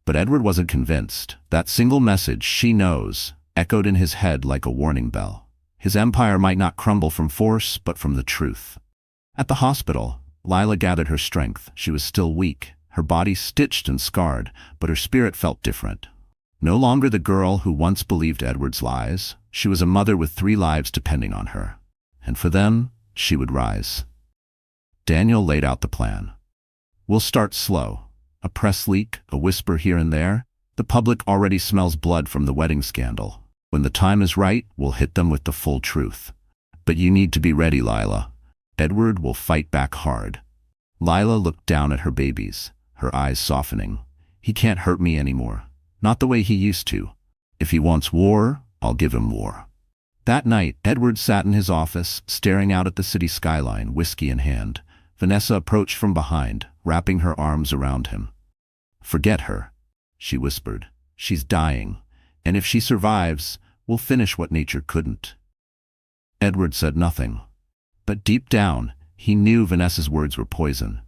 But Edward wasn't convinced. That single message, "she knows," echoed in his head like a warning bell. His empire might not crumble from force, but from the truth. At the hospital, Lila gathered her strength. She was still weak, her body stitched and scarred, but her spirit felt different. No longer the girl who once believed Edward's lies, she was a mother with 3 lives depending on her. And for them, she would rise. Daniel laid out the plan. "We'll start slow. A press leak, a whisper here and there. The public already smells blood from the wedding scandal. When the time is right, we'll hit them with the full truth. But you need to be ready, Lila. Edward will fight back hard." Lila looked down at her babies, her eyes softening. "He can't hurt me anymore. Not the way he used to. If he wants war, I'll give him war." That night, Edward sat in his office, staring out at the city skyline, whiskey in hand. Vanessa approached from behind, wrapping her arms around him. "Forget her," she whispered. "She's dying. And if she survives, we'll finish what nature couldn't." Edward said nothing. But deep down, he knew Vanessa's words were poison.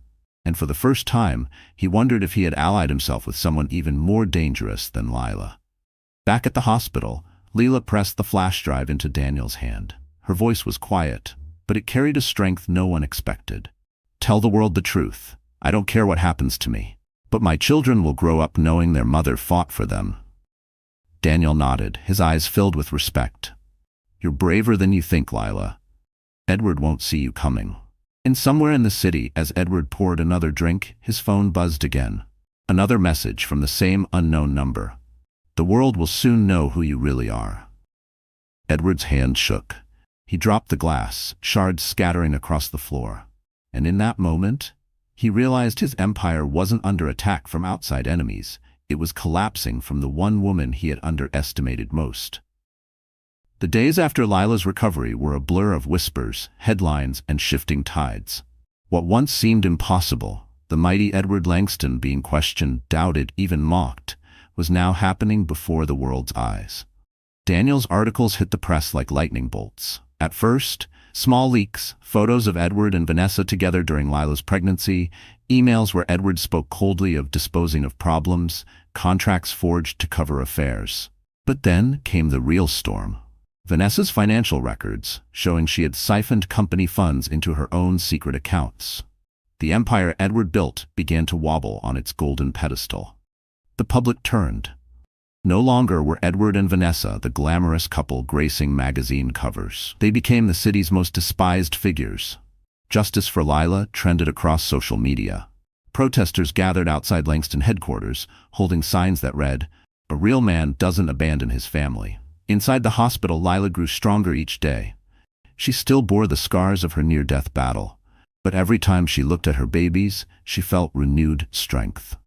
And for the first time, he wondered if he had allied himself with someone even more dangerous than Lila. Back at the hospital, Lila pressed the flash drive into Daniel's hand. Her voice was quiet, but it carried a strength no one expected. "Tell the world the truth. I don't care what happens to me. But my children will grow up knowing their mother fought for them." Daniel nodded, his eyes filled with respect. "You're braver than you think, Lila. Edward won't see you coming." And somewhere in the city, as Edward poured another drink, his phone buzzed again. Another message from the same unknown number. "The world will soon know who you really are." Edward's hand shook. He dropped the glass, shards scattering across the floor. And in that moment, he realized his empire wasn't under attack from outside enemies. It was collapsing from the one woman he had underestimated most. The days after Lila's recovery were a blur of whispers, headlines, and shifting tides. What once seemed impossible, the mighty Edward Langston being questioned, doubted, even mocked, was now happening before the world's eyes. Daniel's articles hit the press like lightning bolts. At first, small leaks, photos of Edward and Vanessa together during Lila's pregnancy, emails where Edward spoke coldly of disposing of problems, contracts forged to cover affairs. But then came the real storm. Vanessa's financial records, showing she had siphoned company funds into her own secret accounts. The empire Edward built began to wobble on its golden pedestal. The public turned. No longer were Edward and Vanessa the glamorous couple gracing magazine covers. They became the city's most despised figures. Justice for Lila trended across social media. Protesters gathered outside Langston headquarters, holding signs that read, "A real man doesn't abandon his family." Inside the hospital, Lila grew stronger each day. She still bore the scars of her near-death battle, but every time she looked at her babies, she felt renewed strength.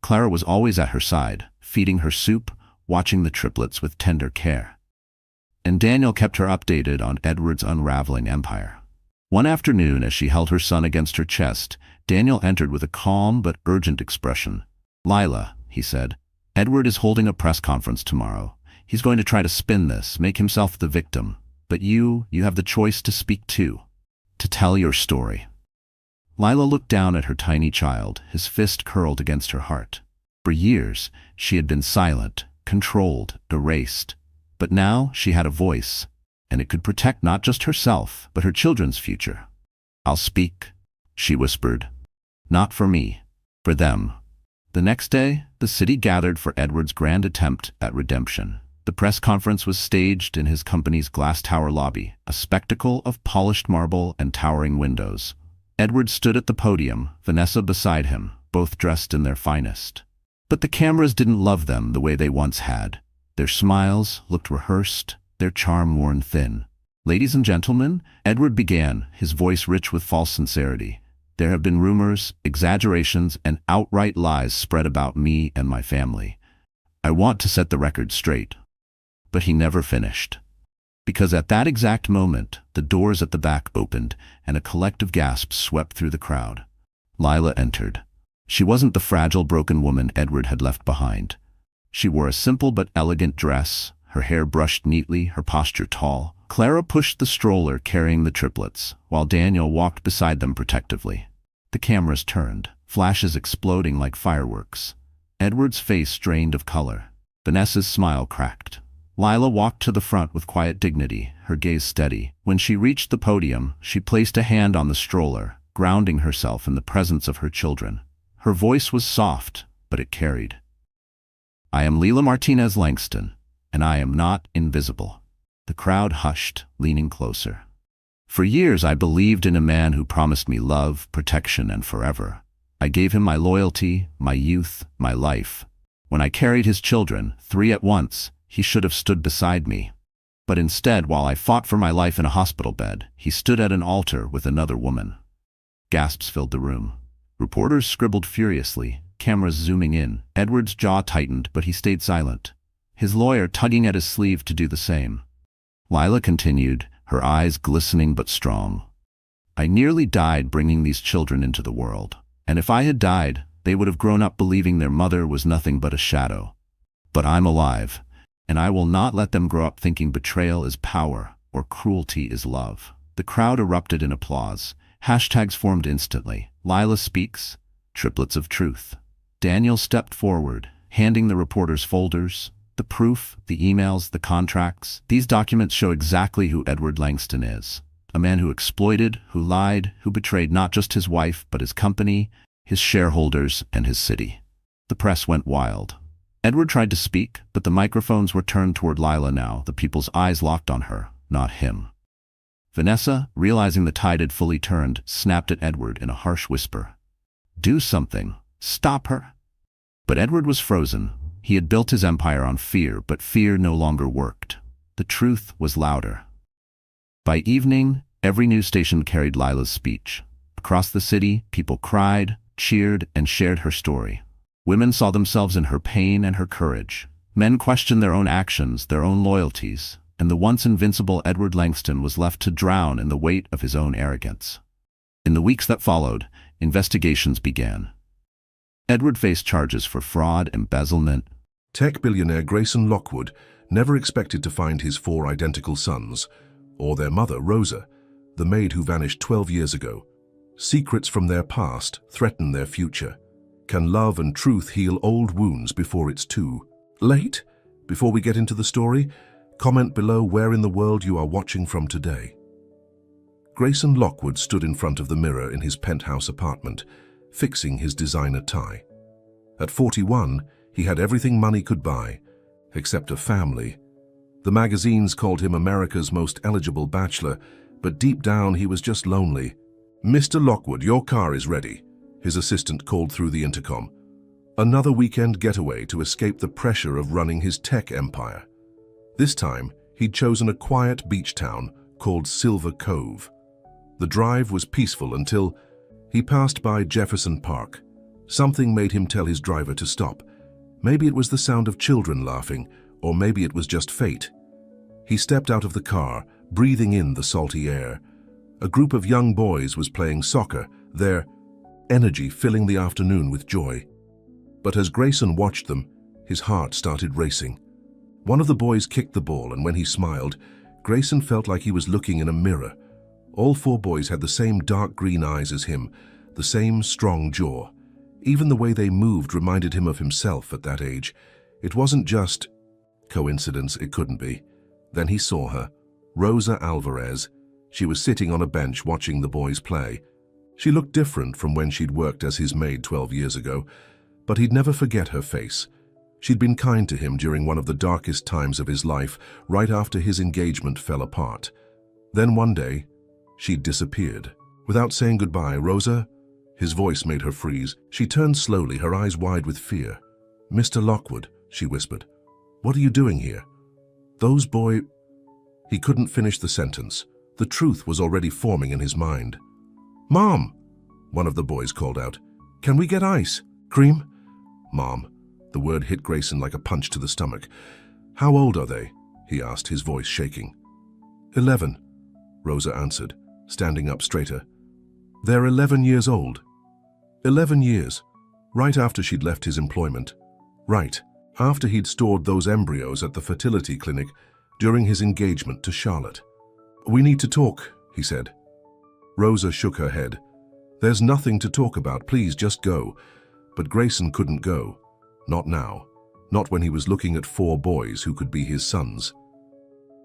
Clara was always at her side, feeding her soup, watching the triplets with tender care. And Daniel kept her updated on Edward's unraveling empire. One afternoon, as she held her son against her chest, Daniel entered with a calm but urgent expression. "Lila," he said, "Edward is holding a press conference tomorrow. He's going to try to spin this, make himself the victim. But you have the choice to speak too, to tell your story." Lila looked down at her tiny child, his fist curled against her heart. For years, she had been silent, controlled, erased. But now she had a voice, and it could protect not just herself, but her children's future. "I'll speak," she whispered. "Not for me, for them." The next day, the city gathered for Edward's grand attempt at redemption. The press conference was staged in his company's glass tower lobby, a spectacle of polished marble and towering windows. Edward stood at the podium, Vanessa beside him, both dressed in their finest. But the cameras didn't love them the way they once had. Their smiles looked rehearsed, their charm worn thin. "Ladies and gentlemen," Edward began, his voice rich with false sincerity, "there have been rumors, exaggerations, and outright lies spread about me and my family. I want to set the record straight." But he never finished. Because at that exact moment, the doors at the back opened, and a collective gasp swept through the crowd. Lila entered. She wasn't the fragile, broken woman Edward had left behind. She wore a simple but elegant dress, her hair brushed neatly, her posture tall. Clara pushed the stroller carrying the triplets, while Daniel walked beside them protectively. The cameras turned, flashes exploding like fireworks. Edward's face drained of color. Vanessa's smile cracked. Lila walked to the front with quiet dignity, her gaze steady. When she reached the podium, she placed a hand on the stroller, grounding herself in the presence of her children. Her voice was soft, but it carried. "I am Leila Martinez Langston, and I am not invisible." The crowd hushed, leaning closer. "For years I believed in a man who promised me love, protection, and forever. I gave him my loyalty, my youth, my life. When I carried his children, 3 at once, he should have stood beside me. But instead, while I fought for my life in a hospital bed, he stood at an altar with another woman." Gasps filled the room. Reporters scribbled furiously, cameras zooming in. Edward's jaw tightened, but he stayed silent, his lawyer tugging at his sleeve to do the same. Lila continued, her eyes glistening but strong. "I nearly died bringing these children into the world. And if I had died, they would have grown up believing their mother was nothing but a shadow. But I'm alive, and I will not let them grow up thinking betrayal is power or cruelty is love." The crowd erupted in applause. Hashtags formed instantly. "Lila speaks, triplets of truth." Daniel stepped forward, handing the reporters folders. "The proof, the emails, the contracts. These documents show exactly who Edward Langston is. A man who exploited, who lied, who betrayed not just his wife, but his company, his shareholders, and his city." The press went wild. Edward tried to speak, but the microphones were turned toward Lila now, the people's eyes locked on her, not him. Vanessa, realizing the tide had fully turned, snapped at Edward in a harsh whisper. "Do something. Stop her." But Edward was frozen. He had built his empire on fear, but fear no longer worked. The truth was louder. By evening, every news station carried Lila's speech. Across the city, people cried, cheered, and shared her story. Women saw themselves in her pain and her courage. Men questioned their own actions, their own loyalties, and the once invincible Edward Langston was left to drown in the weight of his own arrogance. In the weeks that followed, investigations began. Edward faced charges for fraud, embezzlement. Tech billionaire Grayson Lockwood never expected to find his 4 identical sons, or their mother, Rosa, the maid who vanished 12 years ago. Secrets from their past threaten their future. Can love and truth heal old wounds before it's too late? Before we get into the story, comment below where in the world you are watching from today. Grayson Lockwood stood in front of the mirror in his penthouse apartment, fixing his designer tie. At 41, he had everything money could buy, except a family. The magazines called him America's most eligible bachelor, but deep down he was just lonely. "Mr. Lockwood, your car is ready," his assistant called through the intercom. Another weekend getaway to escape the pressure of running his tech empire. This time, he'd chosen a quiet beach town called Silver Cove. The drive was peaceful until he passed by Jefferson Park. Something made him tell his driver to stop. Maybe it was the sound of children laughing, or maybe it was just fate. He stepped out of the car, breathing in the salty air. A group of young boys was playing soccer, their energy filling the afternoon with joy. But as Grayson watched them, his heart started racing. One of the boys kicked the ball, and when he smiled, Grayson felt like he was looking in a mirror. All 4 boys had the same dark green eyes as him, the same strong jaw. Even the way they moved reminded him of himself at that age. It wasn't just coincidence, it couldn't be. Then he saw her, Rosa Alvarez. She was sitting on a bench watching the boys play. She looked different from when she'd worked as his maid 12 years ago. but he'd never forget her face. She'd been kind to him during one of the darkest times of his life, right after his engagement fell apart. Then one day, she'd disappeared. Without saying goodbye, "Rosa?" His voice made her freeze. She turned slowly, her eyes wide with fear. "Mr. Lockwood," she whispered. "What are you doing here?" "Those boy—" He couldn't finish the sentence. The truth was already forming in his mind. "Mom!" one of the boys called out. "Can we get ice? Cream?" "Mom." The word hit Grayson like a punch to the stomach. "How old are they?" he asked, his voice shaking. 11, Rosa answered, standing up straighter. "They're 11 years old." 11 years. Right after she'd left his employment. Right after he'd stored those embryos at the fertility clinic during his engagement to Charlotte. "We need to talk," he said. Rosa shook her head. "There's nothing to talk about, please just go." But Grayson couldn't go. Not now. Not when he was looking at 4 boys who could be his sons.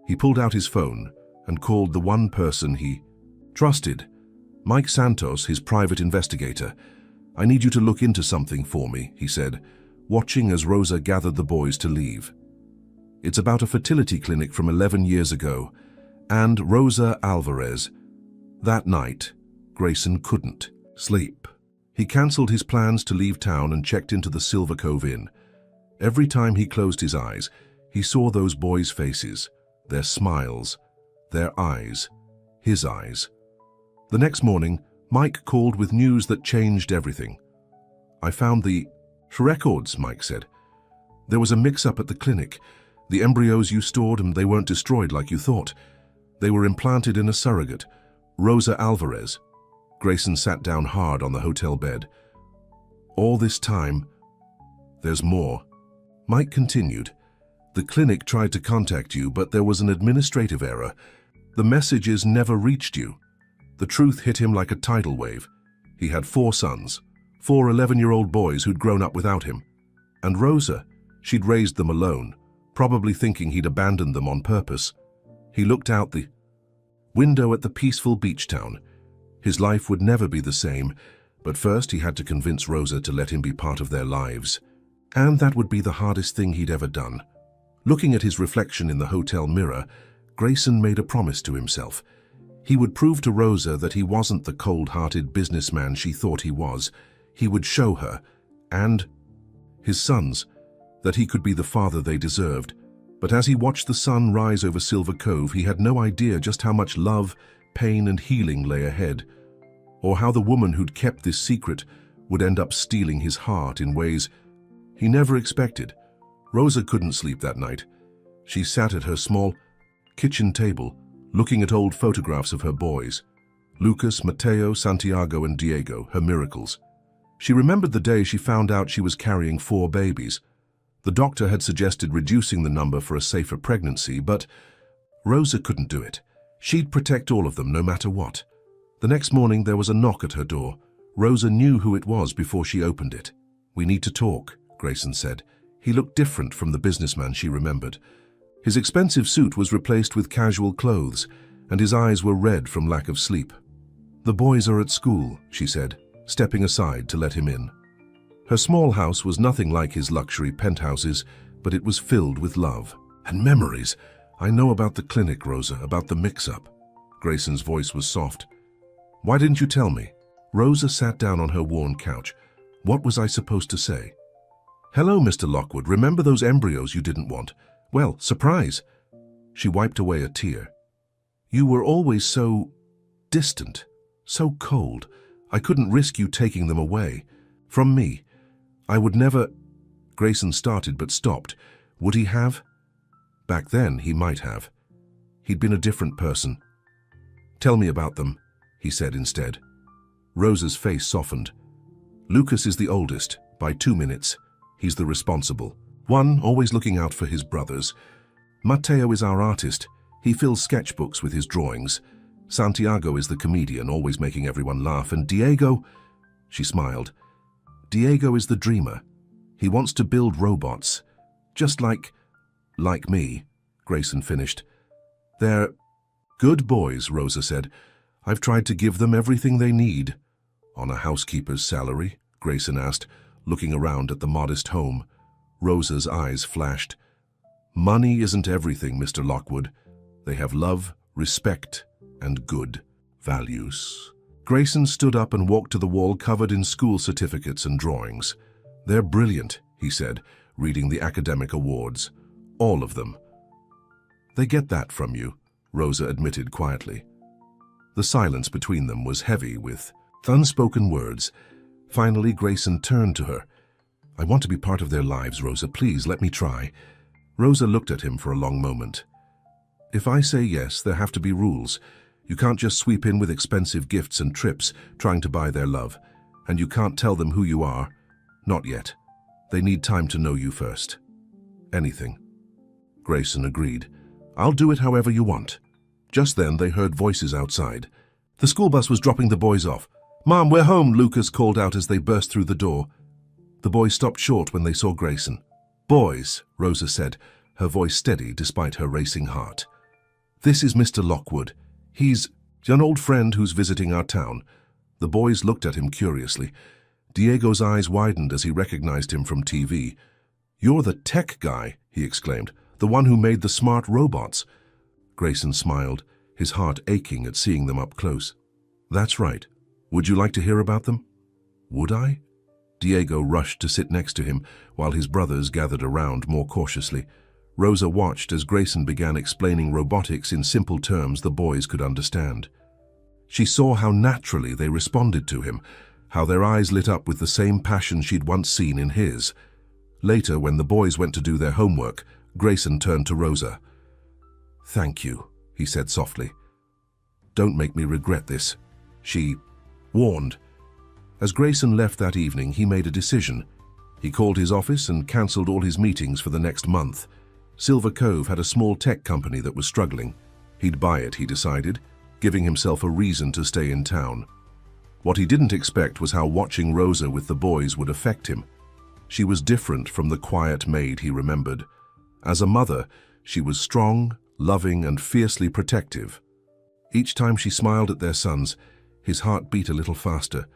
He pulled out his phone and called the one person he trusted. "Mike Santos, his private investigator. I need you to look into something for me," he said, watching as Rosa gathered the boys to leave. "It's about a fertility clinic from 11 years ago, and Rosa Alvarez." That night, Grayson couldn't sleep. He cancelled his plans to leave town and checked into the Silver Cove Inn. Every time he closed his eyes, he saw those boys' faces, their smiles, their eyes, his eyes. The next morning, Mike called with news that changed everything. "I found the records," Mike said. "There was a mix-up at the clinic. The embryos you stored, and they weren't destroyed like you thought. They were implanted in a surrogate, Rosa Alvarez." Grayson sat down hard on the hotel bed. "All this time, there's more." Mike continued. "The clinic tried to contact you, but there was an administrative error. The messages never reached you." The truth hit him like a tidal wave. He had 4 sons, 4 11-year-old boys who'd grown up without him. And Rosa, she'd raised them alone, probably thinking he'd abandoned them on purpose. He looked out the window at the peaceful beach town. His life would never be the same, but first he had to convince Rosa to let him be part of their lives. And that would be the hardest thing he'd ever done. Looking at his reflection in the hotel mirror, Grayson made a promise to himself. He would prove to Rosa that he wasn't the cold-hearted businessman she thought he was. He would show her, and his sons, that he could be the father they deserved. But as he watched the sun rise over Silver Cove, he had no idea just how much love, pain, and healing lay ahead, or how the woman who'd kept this secret would end up stealing his heart in ways he never expected. Rosa couldn't sleep that night. She sat at her small kitchen table, looking at old photographs of her boys, Lucas, Mateo, Santiago, and Diego, her miracles. She remembered the day she found out she was carrying 4 babies. The doctor had suggested reducing the number for a safer pregnancy, but Rosa couldn't do it. She'd protect all of them no matter what. The next morning there was a knock at her door. Rosa knew who it was before she opened it. "We need to talk," Grayson said. He looked different from the businessman she remembered. His expensive suit was replaced with casual clothes, and his eyes were red from lack of sleep. "The boys are at school," she said, stepping aside to let him in. Her small house was nothing like his luxury penthouses, but it was filled with love and memories. "I know about the clinic, Rosa, about the mix-up." Grayson's voice was soft. "Why didn't you tell me?" Rosa sat down on her worn couch. "What was I supposed to say?" "Hello, Mr. Lockwood. Remember those embryos you didn't want? Well, surprise." She wiped away a tear. "You were always so distant, so cold. I couldn't risk you taking them away. From me. I would never—" Grayson started but stopped. Would he have? Back then, he might have. He'd been a different person. "Tell me about them," he said instead. Rosa's face softened. "Lucas is the oldest, by 2 minutes. He's the responsible one, always looking out for his brothers. Mateo is our artist. He fills sketchbooks with his drawings. Santiago is the comedian, always making everyone laugh. And Diego," she smiled, "Diego is the dreamer. He wants to build robots. Just like me," Grayson finished. "They're good boys," Rosa said. "I've tried to give them everything they need." "On a housekeeper's salary?" Grayson asked, looking around at the modest home. Rosa's eyes flashed. Money isn't everything, Mr. Lockwood. They have love, respect, and good values. Grayson stood up and walked to the wall covered in school certificates and drawings. They're brilliant, he said, reading the academic awards. All of them. They get that from you, Rosa admitted quietly. The silence between them was heavy with unspoken words. Finally, Grayson turned to her. I want to be part of their lives, Rosa. Please, let me try. Rosa looked at him for a long moment. If I say yes, there have to be rules. You can't just sweep in with expensive gifts and trips, trying to buy their love. And you can't tell them who you are. Not yet. They need time to know you first. Anything. Grayson agreed. I'll do it however you want. Just then, they heard voices outside. The school bus was dropping the boys off. Mom, we're home, Lucas called out as they burst through the door. The boys stopped short when they saw Grayson. Boys, Rosa said, her voice steady despite her racing heart. This is Mr. Lockwood. He's an old friend who's visiting our town. The boys looked at him curiously. Diego's eyes widened as he recognized him from TV. You're the tech guy, he exclaimed, the one who made the smart robots. Grayson smiled, his heart aching at seeing them up close. That's right. Would you like to hear about them? Would I? Diego rushed to sit next to him, while his brothers gathered around more cautiously. Rosa watched as Grayson began explaining robotics in simple terms the boys could understand. She saw how naturally they responded to him, how their eyes lit up with the same passion she'd once seen in his. Later, when the boys went to do their homework, Grayson turned to Rosa. Thank you, he said softly. Don't make me regret this, she warned. As Grayson left that evening, he made a decision. He called his office and cancelled all his meetings for the next month. Silver Cove had a small tech company that was struggling. He'd buy it, he decided, giving himself a reason to stay in town. What he didn't expect was how watching Rosa with the boys would affect him. She was different from the quiet maid he remembered. As a mother, she was strong, loving, and fiercely protective. Each time she smiled at their sons, his heart beat a little faster.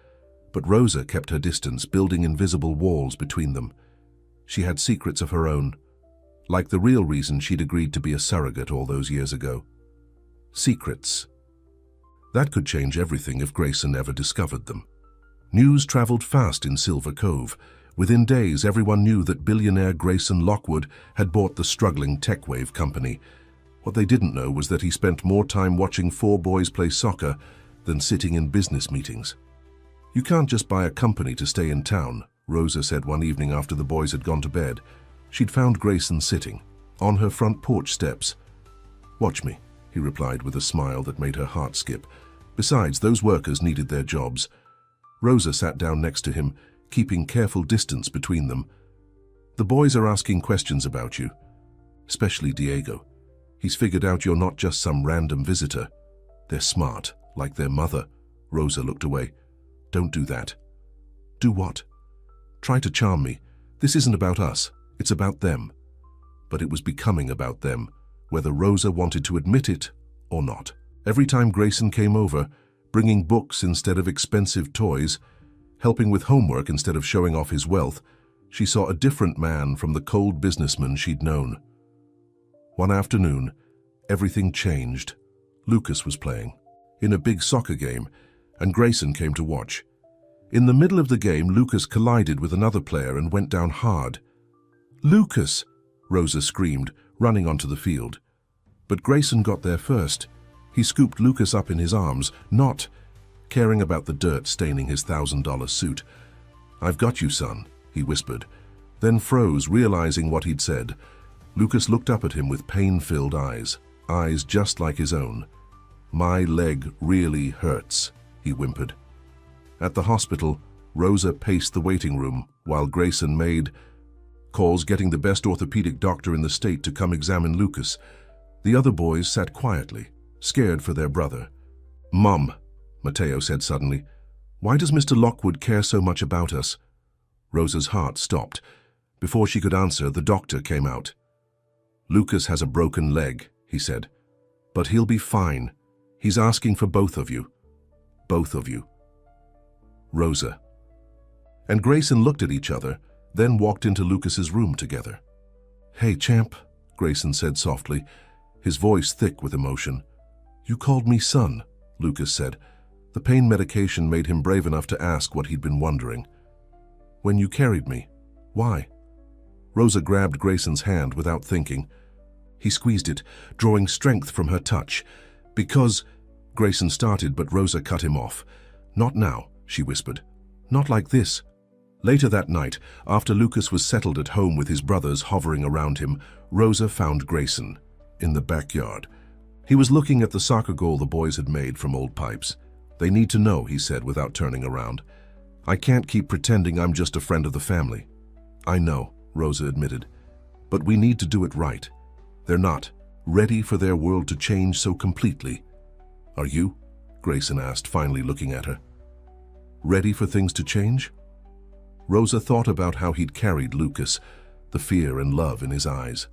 But Rosa kept her distance, building invisible walls between them. She had secrets of her own, like the real reason she'd agreed to be a surrogate all those years ago. Secrets. That could change everything if Grayson ever discovered them. News traveled fast in Silver Cove. Within days, everyone knew that billionaire Grayson Lockwood had bought the struggling TechWave company. What they didn't know was that he spent more time watching four boys play soccer than sitting in business meetings. You can't just buy a company to stay in town, Rosa said one evening after the boys had gone to bed. She'd found Grayson sitting, on her front porch steps. Watch me, he replied with a smile that made her heart skip. Besides, those workers needed their jobs. Rosa sat down next to him, keeping careful distance between them. The boys are asking questions about you, especially Diego. He's figured out you're not just some random visitor. They're smart, like their mother. Rosa looked away. Don't do that. Do what? Try to charm me. This isn't about us. It's about them. But it was becoming about them, whether Rosa wanted to admit it or not. Every time Grayson came over, bringing books instead of expensive toys, helping with homework instead of showing off his wealth, she saw a different man from the cold businessman she'd known. One afternoon, everything changed. Lucas was playing in a big soccer game, and Grayson came to watch. In the middle of the game, Lucas collided with another player and went down hard. Lucas! Rosa screamed, running onto the field. But Grayson got there first. He scooped Lucas up in his arms, not caring about the dirt staining his $1,000 suit. I've got you, son, he whispered, then froze, realizing what he'd said. Lucas looked up at him with pain-filled eyes just like his own. My leg really hurts, he whimpered. At the hospital, Rosa paced the waiting room while Grayson made calls, getting the best orthopedic doctor in the state to come examine Lucas. The other boys sat quietly, scared for their brother. Mom, Mateo said suddenly, why does Mr. Lockwood care so much about us? Rosa's heart stopped. Before she could answer, the doctor came out. Lucas has a broken leg, he said, but he'll be fine. He's asking for both of you. Both of you. Rosa. And Grayson looked at each other, then walked into Lucas's room together. "Hey, champ," Grayson said softly, his voice thick with emotion. "You called me son," Lucas said. The pain medication made him brave enough to ask what he'd been wondering. "When you carried me. Why?" Rosa grabbed Grayson's hand without thinking. He squeezed it, drawing strength from her touch. "Because—" Grayson started, but Rosa cut him off. "Not now," she whispered. "Not like this." Later that night, after Lucas was settled at home with his brothers hovering around him, Rosa found Grayson in the backyard. He was looking at the soccer goal the boys had made from old pipes. "They need to know," he said without turning around. "I can't keep pretending I'm just a friend of the family." "I know," Rosa admitted, "but we need to do it right. They're not ready for their world to change so completely." "Are you?" Grayson asked, finally looking at her. "Ready for things to change?" Rosa thought about how he'd carried Lucas, the fear and love in his eyes.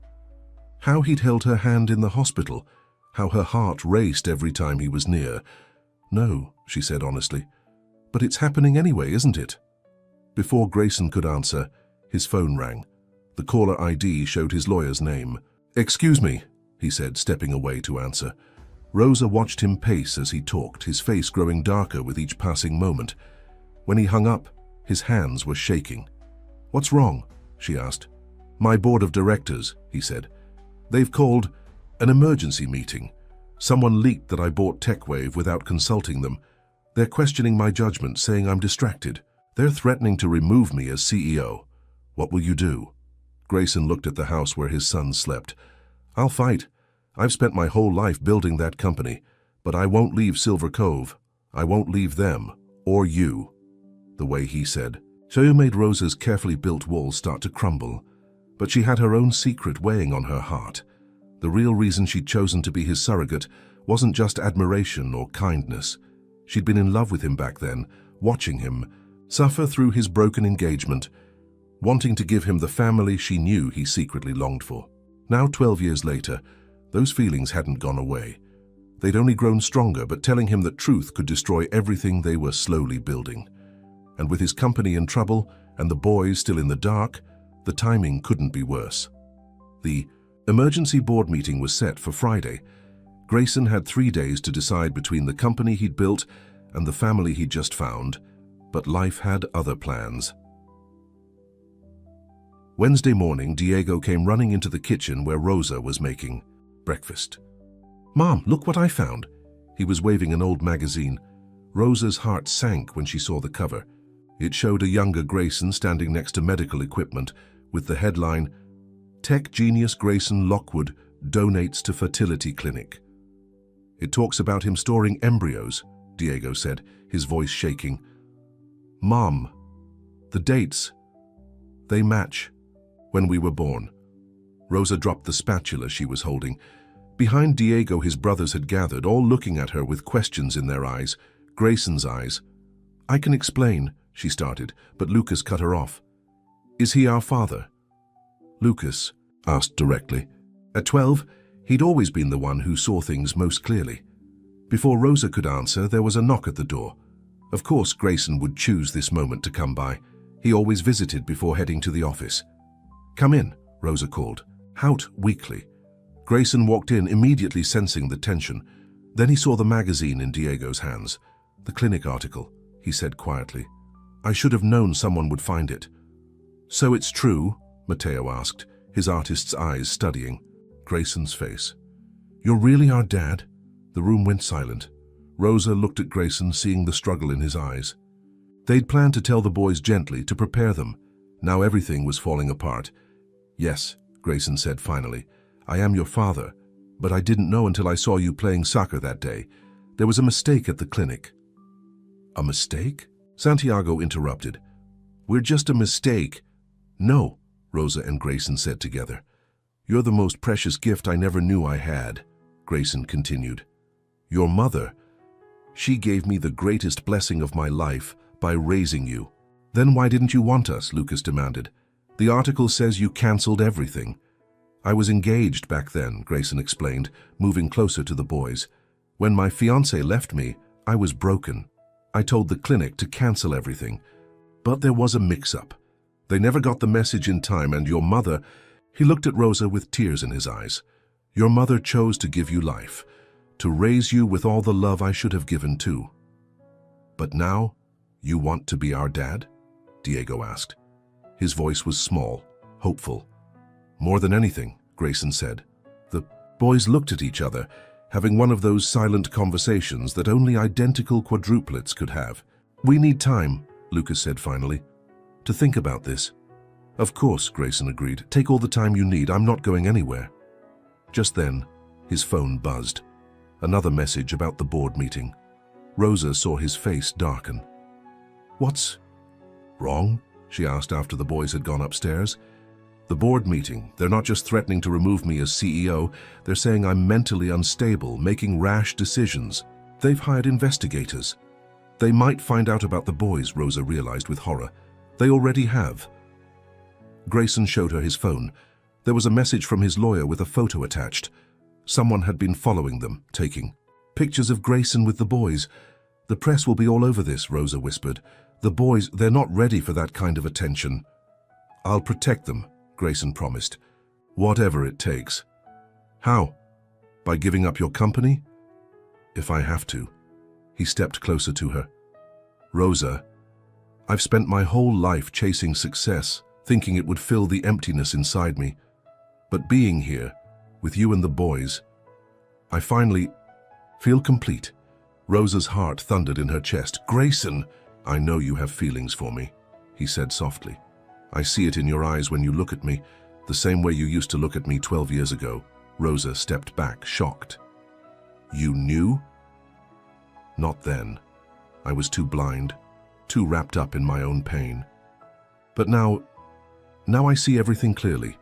How he'd held her hand in the hospital, how her heart raced every time he was near. "No," she said honestly, "but it's happening anyway, isn't it?" Before Grayson could answer, his phone rang. The caller ID showed his lawyer's name. "Excuse me," he said, stepping away to answer. Rosa watched him pace as he talked, his face growing darker with each passing moment. When he hung up, his hands were shaking. "What's wrong?" she asked. "My board of directors," he said. "They've called an emergency meeting. Someone leaked that I bought TechWave without consulting them. They're questioning my judgment, saying I'm distracted. They're threatening to remove me as CEO. What will you do?" Grayson looked at the house where his son slept. "I'll fight. I've spent my whole life building that company, but I won't leave Silver Cove. I won't leave them, or you." The way he said, so made Rosa's carefully built walls start to crumble. But she had her own secret weighing on her heart. The real reason she'd chosen to be his surrogate wasn't just admiration or kindness. She'd been in love with him back then, watching him suffer through his broken engagement, wanting to give him the family she knew he secretly longed for. Now, 12 years later, those feelings hadn't gone away. They'd only grown stronger, but telling him that truth could destroy everything they were slowly building. And with his company in trouble and the boys still in the dark, the timing couldn't be worse. The emergency board meeting was set for Friday. Grayson had 3 days to decide between the company he'd built and the family he'd just found, but life had other plans. Wednesday morning, Diego came running into the kitchen where Rosa was making breakfast. "Mom, look what I found." He was waving an old magazine. Rosa's heart sank when she saw the cover. It showed a younger Grayson standing next to medical equipment with the headline, "Tech Genius Grayson Lockwood Donates to Fertility Clinic." "It talks about him storing embryos," Diego said, his voice shaking. "Mom, the dates, they match when we were born." Rosa dropped the spatula she was holding. Behind Diego, his brothers had gathered, all looking at her with questions in their eyes, Grayson's eyes. "I can explain," she started, but Lucas cut her off. "Is he our father?" Lucas asked directly. At 12, he'd always been the one who saw things most clearly. Before Rosa could answer, there was a knock at the door. Of course, Grayson would choose this moment to come by. He always visited before heading to the office. "Come in," Rosa called, out weakly. Grayson walked in, immediately sensing the tension. Then he saw the magazine in Diego's hands. "The clinic article," he said quietly. "I should have known someone would find it." "So it's true?" Mateo asked, his artist's eyes studying Grayson's face. "You're really our dad?" The room went silent. Rosa looked at Grayson, seeing the struggle in his eyes. They'd planned to tell the boys gently, to prepare them. Now everything was falling apart. "Yes," Grayson said finally, "I am your father, but I didn't know until I saw you playing soccer that day. There was a mistake at the clinic." "A mistake?" Santiago interrupted. "We're just a mistake." "No," Rosa and Grayson said together. "You're the most precious gift I never knew I had," Grayson continued. "Your mother, she gave me the greatest blessing of my life by raising you." "Then why didn't you want us?" Lucas demanded. "The article says you canceled everything." "I was engaged back then," Grayson explained, moving closer to the boys. "When my fiancé left me, I was broken. I told the clinic to cancel everything. But there was a mix-up. They never got the message in time, and your mother—" He looked at Rosa with tears in his eyes. "Your mother chose to give you life, to raise you with all the love I should have given too. But now, you want to be our dad?" Diego asked. His voice was small, hopeful. "More than anything," Grayson said. The boys looked at each other, having one of those silent conversations that only identical quadruplets could have. "We need time," Lucas said finally, "to think about this." "Of course," Grayson agreed. "Take all the time you need. I'm not going anywhere." Just then, his phone buzzed. Another message about the board meeting. Rosa saw his face darken. "What's wrong?" she asked after the boys had gone upstairs. "The board meeting. They're not just threatening to remove me as CEO, they're saying I'm mentally unstable, making rash decisions. They've hired investigators. They might find out about the boys," Rosa realized with horror. "They already have." Grayson showed her his phone. There was a message from his lawyer with a photo attached. Someone had been following them, taking pictures of Grayson with the boys. "The press will be all over this," Rosa whispered. "The boys, they're not ready for that kind of attention." "I'll protect them," Grayson promised. "Whatever it takes." "How? By giving up your company?" "If I have to." He stepped closer to her. "Rosa, I've spent my whole life chasing success, thinking it would fill the emptiness inside me. But being here, with you and the boys, I finally feel complete." Rosa's heart thundered in her chest. "Grayson, I know you have feelings for me," he said softly. "I see it in your eyes when you look at me, the same way you used to look at me 12 years ago." Rosa stepped back, shocked. "You knew?" "Not then. I was too blind, too wrapped up in my own pain. But now I see everything clearly.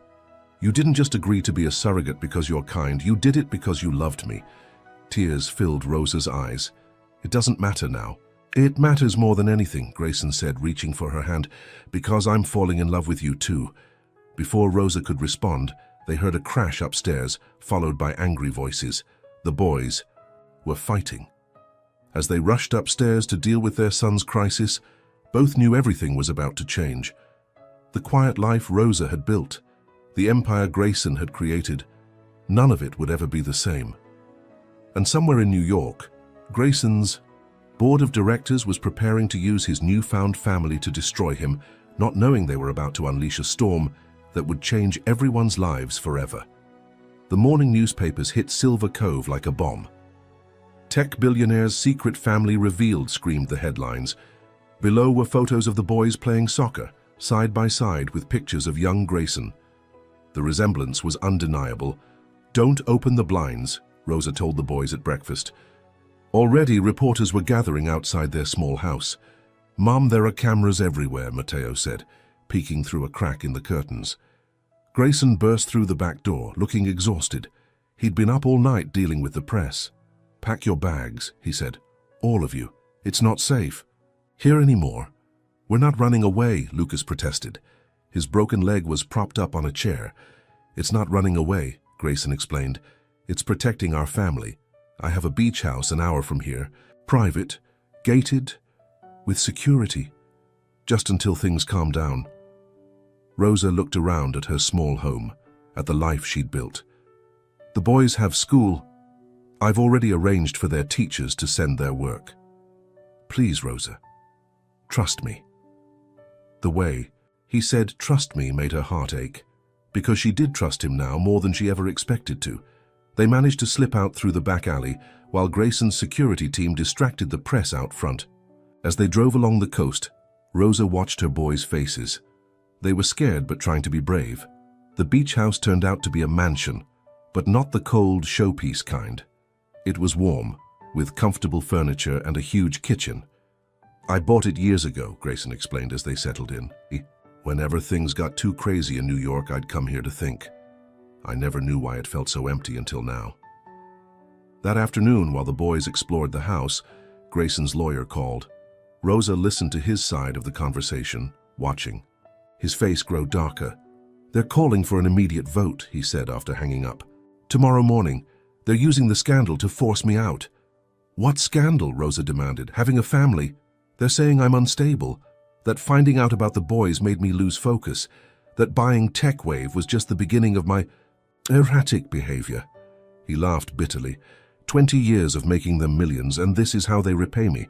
You didn't just agree to be a surrogate because you're kind. You did it because you loved me." Tears filled Rosa's eyes. "It doesn't matter now." "It matters more than anything," Grayson said, reaching for her hand, "because I'm falling in love with you too." Before Rosa could respond, they heard a crash upstairs, followed by angry voices. The boys were fighting. As they rushed upstairs to deal with their son's crisis, both knew everything was about to change. The quiet life Rosa had built, the empire Grayson had created, none of it would ever be the same. And somewhere in New York, Grayson's board of directors was preparing to use his newfound family to destroy him, not knowing they were about to unleash a storm that would change everyone's lives forever. The morning newspapers hit Silver Cove like a bomb. "Tech billionaire's secret family revealed," screamed the headlines. Below were photos of the boys playing soccer, side by side with pictures of young Grayson. The resemblance was undeniable. "Don't open the blinds," Rosa told the boys at breakfast. Already, reporters were gathering outside their small house. "Mom, there are cameras everywhere," Mateo said, peeking through a crack in the curtains. Grayson burst through the back door, looking exhausted. He'd been up all night dealing with the press. "Pack your bags," he said. "All of you. It's not safe here anymore." "We're not running away," Lucas protested. His broken leg was propped up on a chair. "It's not running away," Grayson explained. "It's protecting our family. I have a beach house an hour from here, private, gated, with security, just until things calm down." Rosa looked around at her small home, at the life she'd built. "The boys have school. I've already arranged for their teachers to send their work. Please, Rosa, trust me." The way he said "trust me" made her heart ache, because she did trust him now more than she ever expected to. They managed to slip out through the back alley while Grayson's security team distracted the press out front. As they drove along the coast, Rosa watched her boys' faces. They were scared but trying to be brave. The beach house turned out to be a mansion, but not the cold showpiece kind. It was warm, with comfortable furniture and a huge kitchen. "I bought it years ago," Grayson explained as they settled in. "Whenever things got too crazy in New York, I'd come here to think. I never knew why it felt so empty until now." That afternoon, while the boys explored the house, Grayson's lawyer called. Rosa listened to his side of the conversation, watching. His face grew darker. "They're calling for an immediate vote," he said after hanging up. "Tomorrow morning. They're using the scandal to force me out." "What scandal?" Rosa demanded. "Having a family? They're saying I'm unstable. that finding out about the boys made me lose focus, that buying TechWave was just the beginning of my erratic behavior. He laughed bitterly. 20 years of making them millions, and this is how they repay me.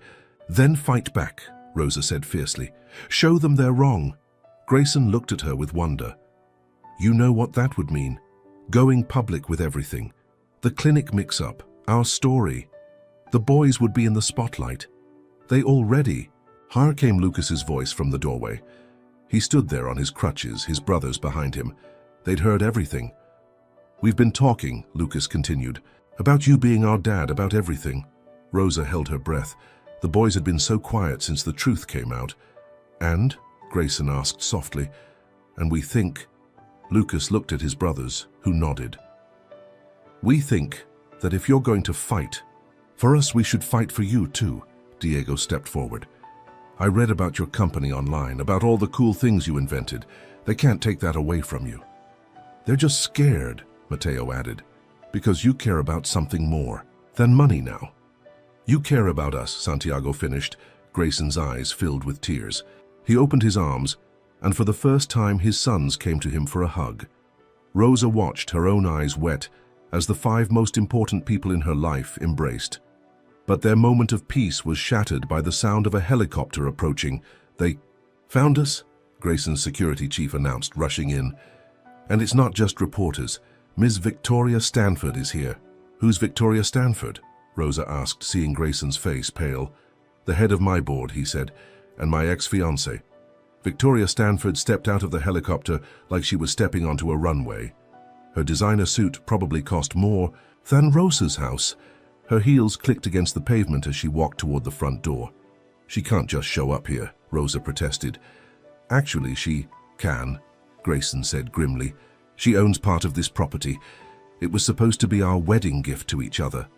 Then fight back, Rosa said fiercely. Show them they're wrong. Grayson looked at her with wonder. You know what that would mean. Going public with everything. The clinic mix-up, our story. The boys would be in the spotlight. They already. Here came Lucas's voice from the doorway. He stood there on his crutches, his brothers behind him. They'd heard everything. We've been talking, Lucas continued, about you being our dad, about everything. Rosa held her breath. The boys had been so quiet since the truth came out. And? Grayson asked softly. And we think... Lucas looked at his brothers, who nodded. We think that if you're going to fight, for us we should fight for you too. Diego stepped forward. I read about your company online, about all the cool things you invented. They can't take that away from you. They're just scared, Mateo added, because you care about something more than money now. You care about us, Santiago finished, Grayson's eyes filled with tears. He opened his arms, and for the first time his sons came to him for a hug. Rosa watched, her own eyes wet, as the 5 most important people in her life embraced. But their moment of peace was shattered by the sound of a helicopter approaching. They found us, Grayson's security chief announced, rushing in. And it's not just reporters. Ms. Victoria Stanford is here. Who's Victoria Stanford? Rosa asked, seeing Grayson's face pale. The head of my board, he said, and my ex-fiancé. Victoria Stanford stepped out of the helicopter like she was stepping onto a runway. Her designer suit probably cost more than Rosa's house. Her heels clicked against the pavement as she walked toward the front door. She can't just show up here, Rosa protested. Actually, she can, Grayson said grimly. She owns part of this property. It was supposed to be our wedding gift to each other.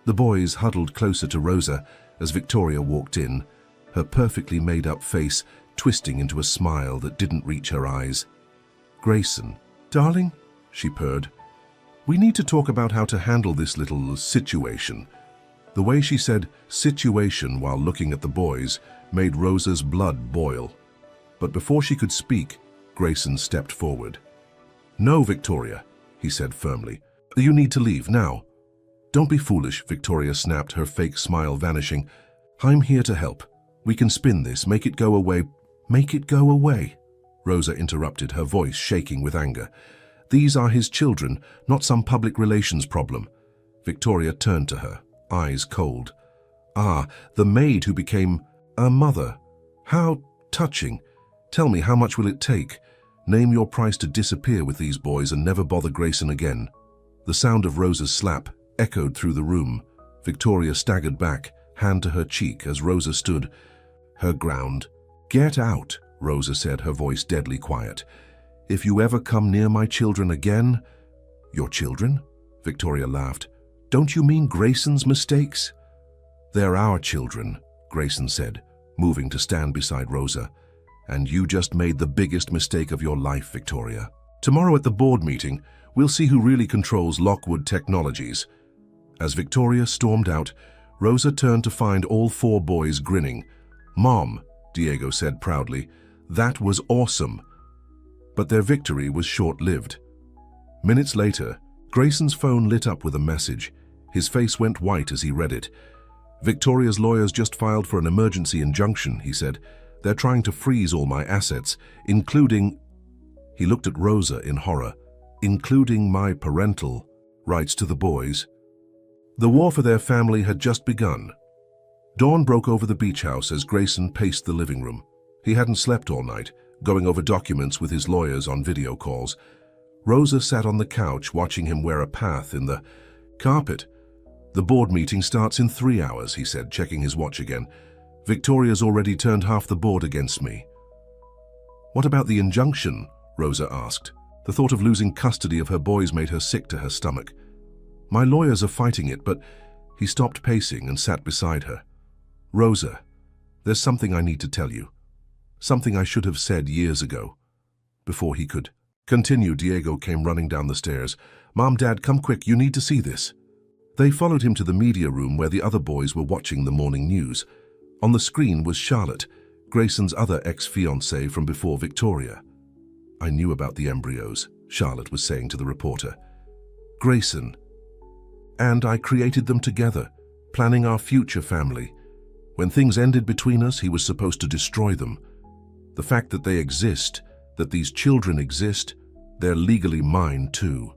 The boys huddled closer to Rosa as Victoria walked in, her perfectly made-up face twisting into a smile that didn't reach her eyes. Grayson, darling, she purred. We need to talk about how to handle this little situation. The way she said situation while looking at the boys made Rosa's blood boil. But before she could speak, Grayson stepped forward. No, Victoria, he said firmly. You need to leave now. Don't be foolish, Victoria snapped, her fake smile vanishing. I'm here to help. We can spin this, make it go away. Make it go away, Rosa interrupted, her voice shaking with anger. These are his children, not some public relations problem. Victoria turned to her, eyes cold. Ah, the maid who became a mother. How touching. Tell me, how much will it take? Name your price to disappear with these boys and never bother Grayson again. The sound of Rosa's slap echoed through the room. Victoria staggered back, hand to her cheek as Rosa stood her ground. Get out, Rosa said, her voice deadly quiet. If you ever come near my children again... Your children? Victoria laughed. Don't you mean Grayson's mistakes? They're our children, Grayson said, moving to stand beside Rosa. And you just made the biggest mistake of your life, Victoria. Tomorrow at the board meeting, we'll see who really controls Lockwood Technologies. As Victoria stormed out, Rosa turned to find all 4 boys grinning. Mom, Diego said proudly, that was awesome. But their victory was short-lived. Minutes later, Grayson's phone lit up with a message. His face went white as he read it. Victoria's lawyers just filed for an emergency injunction, he said. They're trying to freeze all my assets, including... He looked at Rosa in horror. Including my parental rights to the boys. The war for their family had just begun. Dawn broke over the beach house as Grayson paced the living room. He hadn't slept all night, going over documents with his lawyers on video calls. Rosa sat on the couch watching him wear a path in the carpet. The board meeting starts in 3 hours, he said, checking his watch again. Victoria's already turned half the board against me. What about the injunction? Rosa asked. The thought of losing custody of her boys made her sick to her stomach. My lawyers are fighting it, but... He stopped pacing and sat beside her. Rosa, there's something I need to tell you. Something I should have said years ago. Before he could continue, Diego came running down the stairs. Mom, Dad, come quick, you need to see this. They followed him to the media room where the other boys were watching the morning news. On the screen was Charlotte, Grayson's other ex-fiancée from before Victoria. I knew about the embryos, Charlotte was saying to the reporter. Grayson. And I created them together, planning our future family. When things ended between us, he was supposed to destroy them. The fact that they exist, that these children exist, they're legally mine too.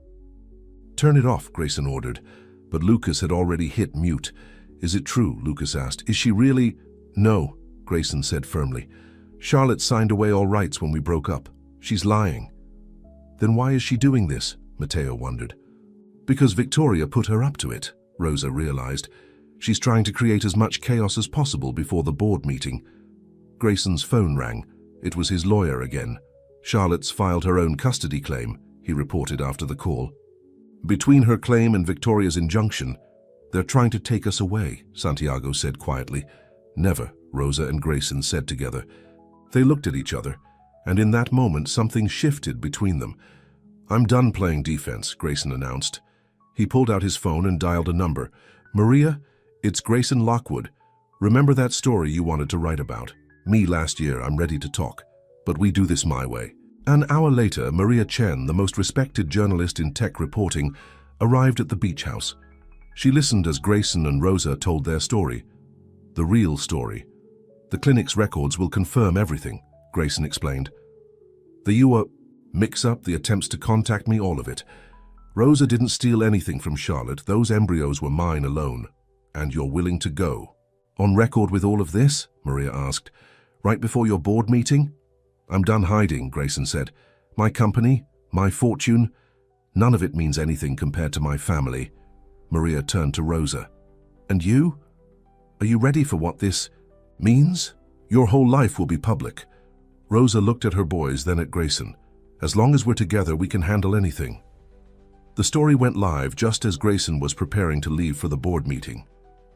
Turn it off, Grayson ordered, but Lucas had already hit mute. Is it true? Lucas asked. Is she really? No, Grayson said firmly. Charlotte signed away all rights when we broke up. She's lying. Then why is she doing this? Mateo wondered. Because Victoria put her up to it, Rosa realized. She's trying to create as much chaos as possible before the board meeting. Grayson's phone rang. It was his lawyer again. Charlotte's filed her own custody claim, he reported after the call. Between her claim and Victoria's injunction, they're trying to take us away, Santiago said quietly. Never, Rosa and Grayson said together. They looked at each other, and in that moment something shifted between them. I'm done playing defense, Grayson announced. He pulled out his phone and dialed a number. Maria, it's Grayson Lockwood. Remember that story you wanted to write about? Me last year, I'm ready to talk. But we do this my way. An hour later, Maria Chen, the most respected journalist in tech reporting, arrived at the beach house. She listened as Grayson and Rosa told their story. The real story. The clinic's records will confirm everything, Grayson explained. The UA mix-up, the attempts to contact me, all of it. Rosa didn't steal anything from Charlotte. Those embryos were mine alone. And you're willing to go? On record with all of this? Maria asked. Right before your board meeting? I'm done hiding, Grayson said. My company, my fortune, none of it means anything compared to my family. Maria turned to Rosa. And you? Are you ready for what this means? Your whole life will be public. Rosa looked at her boys, then at Grayson. As long as we're together, we can handle anything. The story went live just as Grayson was preparing to leave for the board meeting.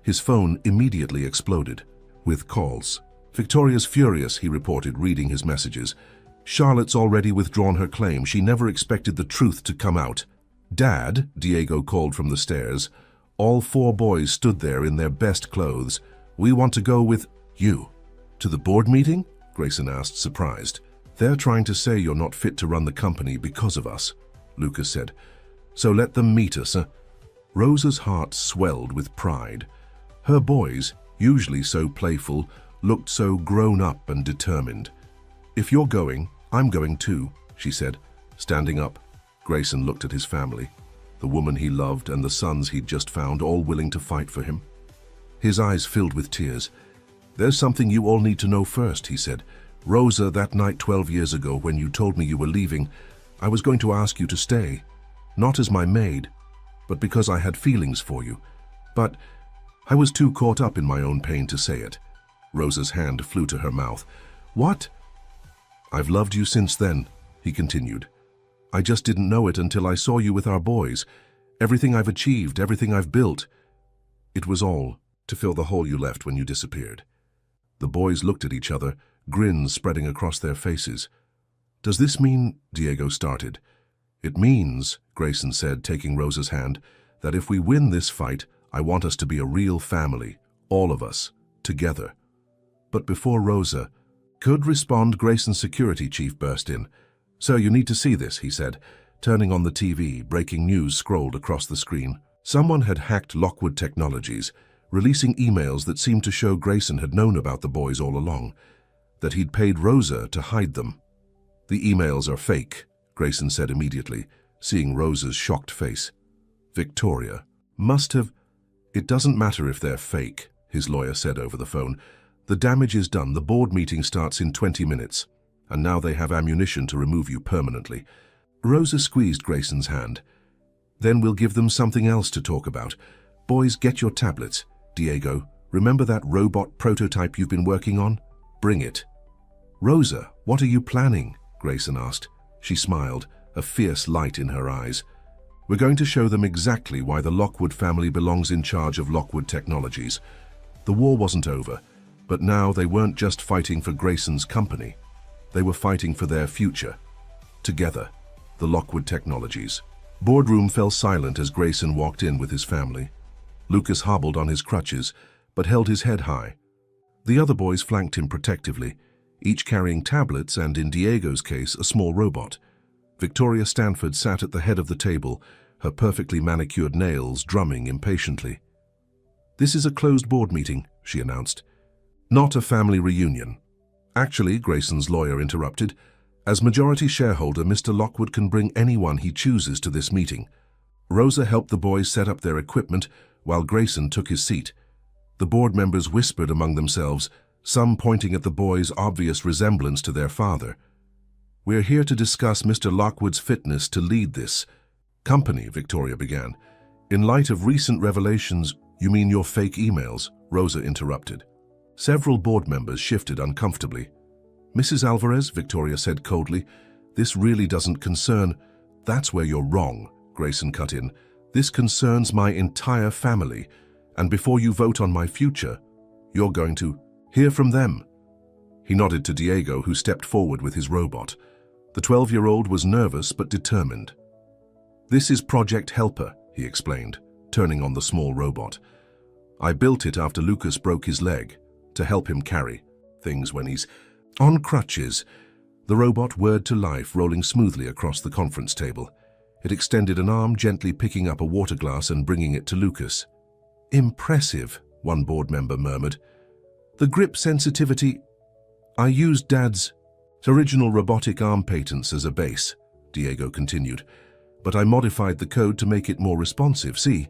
His phone immediately exploded with calls. Victoria's furious, he reported, reading his messages. Charlotte's already withdrawn her claim. She never expected the truth to come out. Dad, Diego called from the stairs. All 4 boys stood there in their best clothes. We want to go with you. To the board meeting? Grayson asked, surprised. They're trying to say you're not fit to run the company because of us, Lucas said. So let them meet us. Rosa's heart swelled with pride. Her boys, usually so playful, looked so grown up and determined. If you're going, I'm going too, she said, standing up. Grayson looked at his family, the woman he loved and the sons he'd just found, all willing to fight for him. His eyes filled with tears. There's something you all need to know first, he said. Rosa, that night 12 years ago when you told me you were leaving, I was going to ask you to stay. Not as my maid, but because I had feelings for you. But I was too caught up in my own pain to say it. Rosa's hand flew to her mouth. What? I've loved you since then, he continued. I just didn't know it until I saw you with our boys. Everything I've achieved, everything I've built. It was all to fill the hole you left when you disappeared. The boys looked at each other, grins spreading across their faces. Does this mean, Diego started. It means, Grayson said, taking Rosa's hand, that if we win this fight, I want us to be a real family, all of us, together. But before Rosa could respond, Grayson's security chief burst in. Sir, you need to see this, he said. Turning on the TV, breaking news scrolled across the screen. Someone had hacked Lockwood Technologies, releasing emails that seemed to show Grayson had known about the boys all along, that he'd paid Rosa to hide them. The emails are fake, Grayson said immediately, seeing Rosa's shocked face. Victoria must have... It doesn't matter if they're fake, his lawyer said over the phone. The damage is done. The board meeting starts in 20 minutes, and now they have ammunition to remove you permanently. Rosa squeezed Grayson's hand. Then we'll give them something else to talk about. Boys, get your tablets. Diego, remember that robot prototype you've been working on? Bring it. Rosa, what are you planning? Grayson asked. She smiled, a fierce light in her eyes. We're going to show them exactly why the Lockwood family belongs in charge of Lockwood Technologies. The war wasn't over, but now they weren't just fighting for Grayson's company. They were fighting for their future. Together, the Lockwood Technologies. Boardroom fell silent as Grayson walked in with his family. Lucas hobbled on his crutches, but held his head high. The other boys flanked him protectively. each carrying tablets and, in Diego's case, a small robot. Victoria Stanford sat at the head of the table, her perfectly manicured nails drumming impatiently. "This is a closed board meeting," she announced. "Not a family reunion." "Actually," Grayson's lawyer interrupted, "as majority shareholder, Mr. Lockwood can bring anyone he chooses to this meeting." Rosa helped the boys set up their equipment while Grayson took his seat. The board members whispered among themselves, some pointing at the boys' obvious resemblance to their father. "We're here to discuss Mr. Lockwood's fitness to lead this company," Victoria began. "In light of recent revelations—" "You mean your fake emails?" Rosa interrupted. Several board members shifted uncomfortably. "Mrs. Alvarez," Victoria said coldly, "this really doesn't concern—" "That's where you're wrong," Grayson cut in. "This concerns my entire family, and before you vote on my future, you're going to hear from them." He nodded to Diego, who stepped forward with his robot. The 12-year-old was nervous but determined. "This is Project Helper," he explained, turning on the small robot. "I built it after Lucas broke his leg, to help him carry things when he's on crutches." The robot whirred to life, rolling smoothly across the conference table. It extended an arm, gently picking up a water glass and bringing it to Lucas. "Impressive," one board member murmured. "The grip sensitivity—" "I used Dad's original robotic arm patents as a base," Diego continued, "but I modified the code to make it more responsive. See?"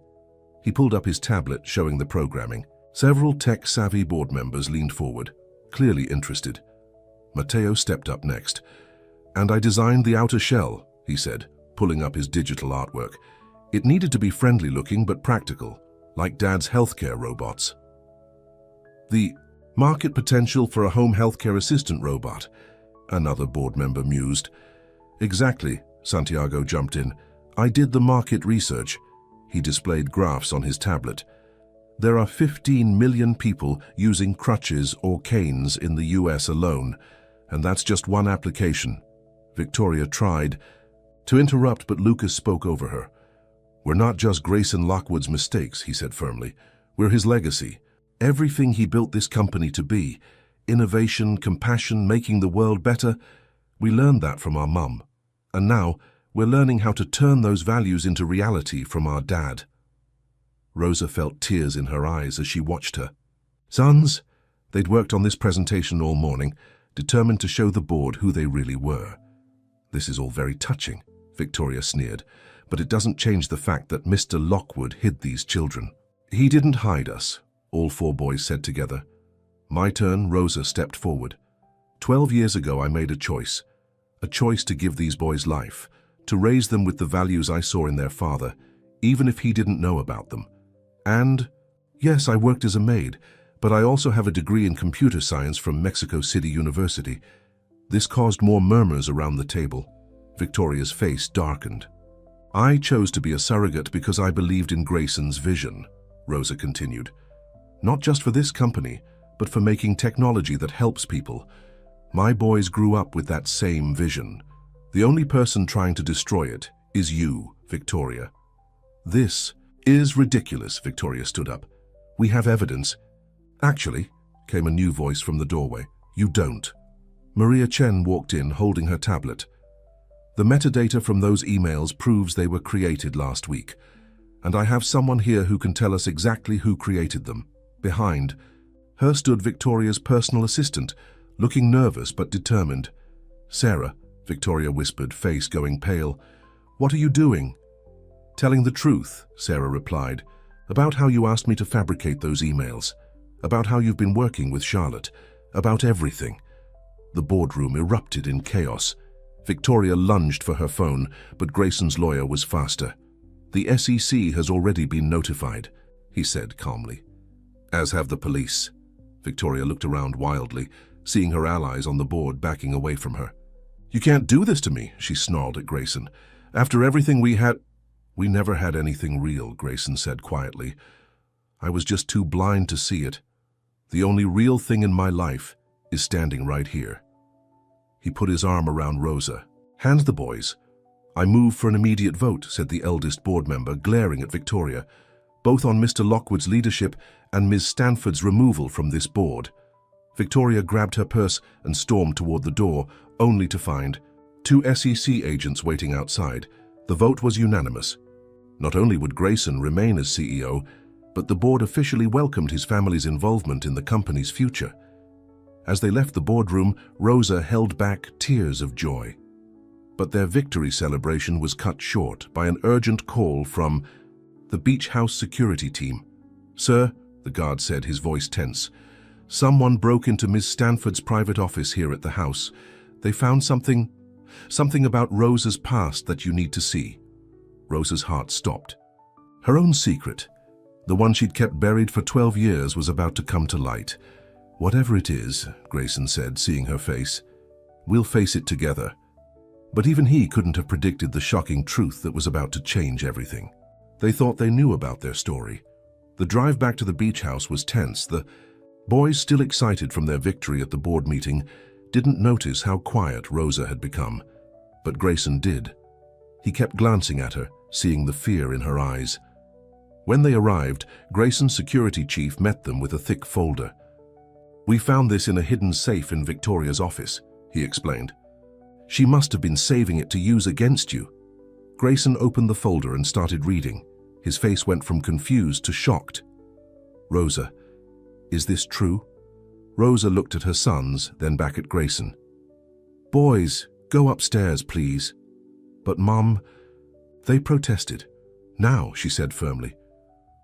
He pulled up his tablet, showing the programming. Several tech-savvy board members leaned forward, clearly interested. Mateo stepped up next. "And I designed the outer shell," he said, pulling up his digital artwork. "It needed to be friendly-looking but practical, like Dad's healthcare robots." "The market potential for a home healthcare assistant robot," another board member mused. "Exactly," Santiago jumped in. "I did the market research." He displayed graphs on his tablet. "There are 15 million people using crutches or canes in the US alone, and that's just one application." Victoria tried to interrupt, but Lucas spoke over her. "We're not just Grayson Lockwood's mistakes," he said firmly. "We're his legacy. Everything he built this company to be, innovation, compassion, making the world better, we learned that from our mum. And now, we're learning how to turn those values into reality from our dad." Rosa felt tears in her eyes as she watched her. "Sons," they'd worked on this presentation all morning, determined to show the board who they really were. "This is all very touching," Victoria sneered, "but it doesn't change the fact that Mr. Lockwood hid these children." "He didn't hide us," all four boys said together. "My turn," Rosa stepped forward. 12 years ago I made a choice to give these boys life, to raise them with the values I saw in their father, even if he didn't know about them. And, yes, I worked as a maid, but I also have a degree in computer science from Mexico City University." This caused more murmurs around the table. Victoria's face darkened. "I chose to be a surrogate because I believed in Grayson's vision," Rosa continued. "Not just for this company, but for making technology that helps people. My boys grew up with that same vision. The only person trying to destroy it is you, Victoria." "This is ridiculous," Victoria stood up. "We have evidence." "Actually," came a new voice from the doorway, "you don't." Maria Chen walked in, holding her tablet. "The metadata from those emails proves they were created last week, and I have someone here who can tell us exactly who created them." Behind her stood Victoria's personal assistant, looking nervous but determined. "Sarah," Victoria whispered, face going pale, "what are you doing?" "Telling the truth," Sarah replied, "about how you asked me to fabricate those emails, about how you've been working with Charlotte, about everything." The boardroom erupted in chaos. Victoria lunged for her phone, but Grayson's lawyer was faster. "The SEC has already been notified," he said calmly. "As have the police." Victoria looked around wildly, seeing her allies on the board backing away from her. "You can't do this to me," she snarled at Grayson. "After everything we had—" "We never had anything real," Grayson said quietly. "I was just too blind to see it. The only real thing in my life is standing right here." He put his arm around Rosa. "Hand the boys." "I move for an immediate vote," said the eldest board member, glaring at Victoria, "both on Mr. Lockwood's leadership and Ms. Stanford's removal from this board." Victoria grabbed her purse and stormed toward the door, only to find 2 SEC agents waiting outside. The vote was unanimous. Not only would Grayson remain as CEO, but the board officially welcomed his family's involvement in the company's future. As they left the boardroom, Rosa held back tears of joy. But their victory celebration was cut short by an urgent call from the beach house security team. "Sir," the guard said, his voice tense, "someone broke into Miss Stanford's private office here at the house. They found something about Rosa's past that you need to see." Rosa's heart stopped. Her own secret, the one she'd kept buried for 12 years, was about to come to light. "Whatever it is," Grayson said, seeing her face, "we'll face it together." But even he couldn't have predicted the shocking truth that was about to change everything. They thought they knew about their story. The drive back to the beach house was tense. The boys, still excited from their victory at the board meeting, didn't notice how quiet Rosa had become. But Grayson did. He kept glancing at her, seeing the fear in her eyes. When they arrived, Grayson's security chief met them with a thick folder. "We found this in a hidden safe in Victoria's office," he explained. "She must have been saving it to use against you." Grayson opened the folder and started reading. His face went from confused to shocked. "Rosa, is this true?" Rosa looked at her sons, then back at Grayson. "Boys, go upstairs, please." "But Mom," they protested. "Now," she said firmly.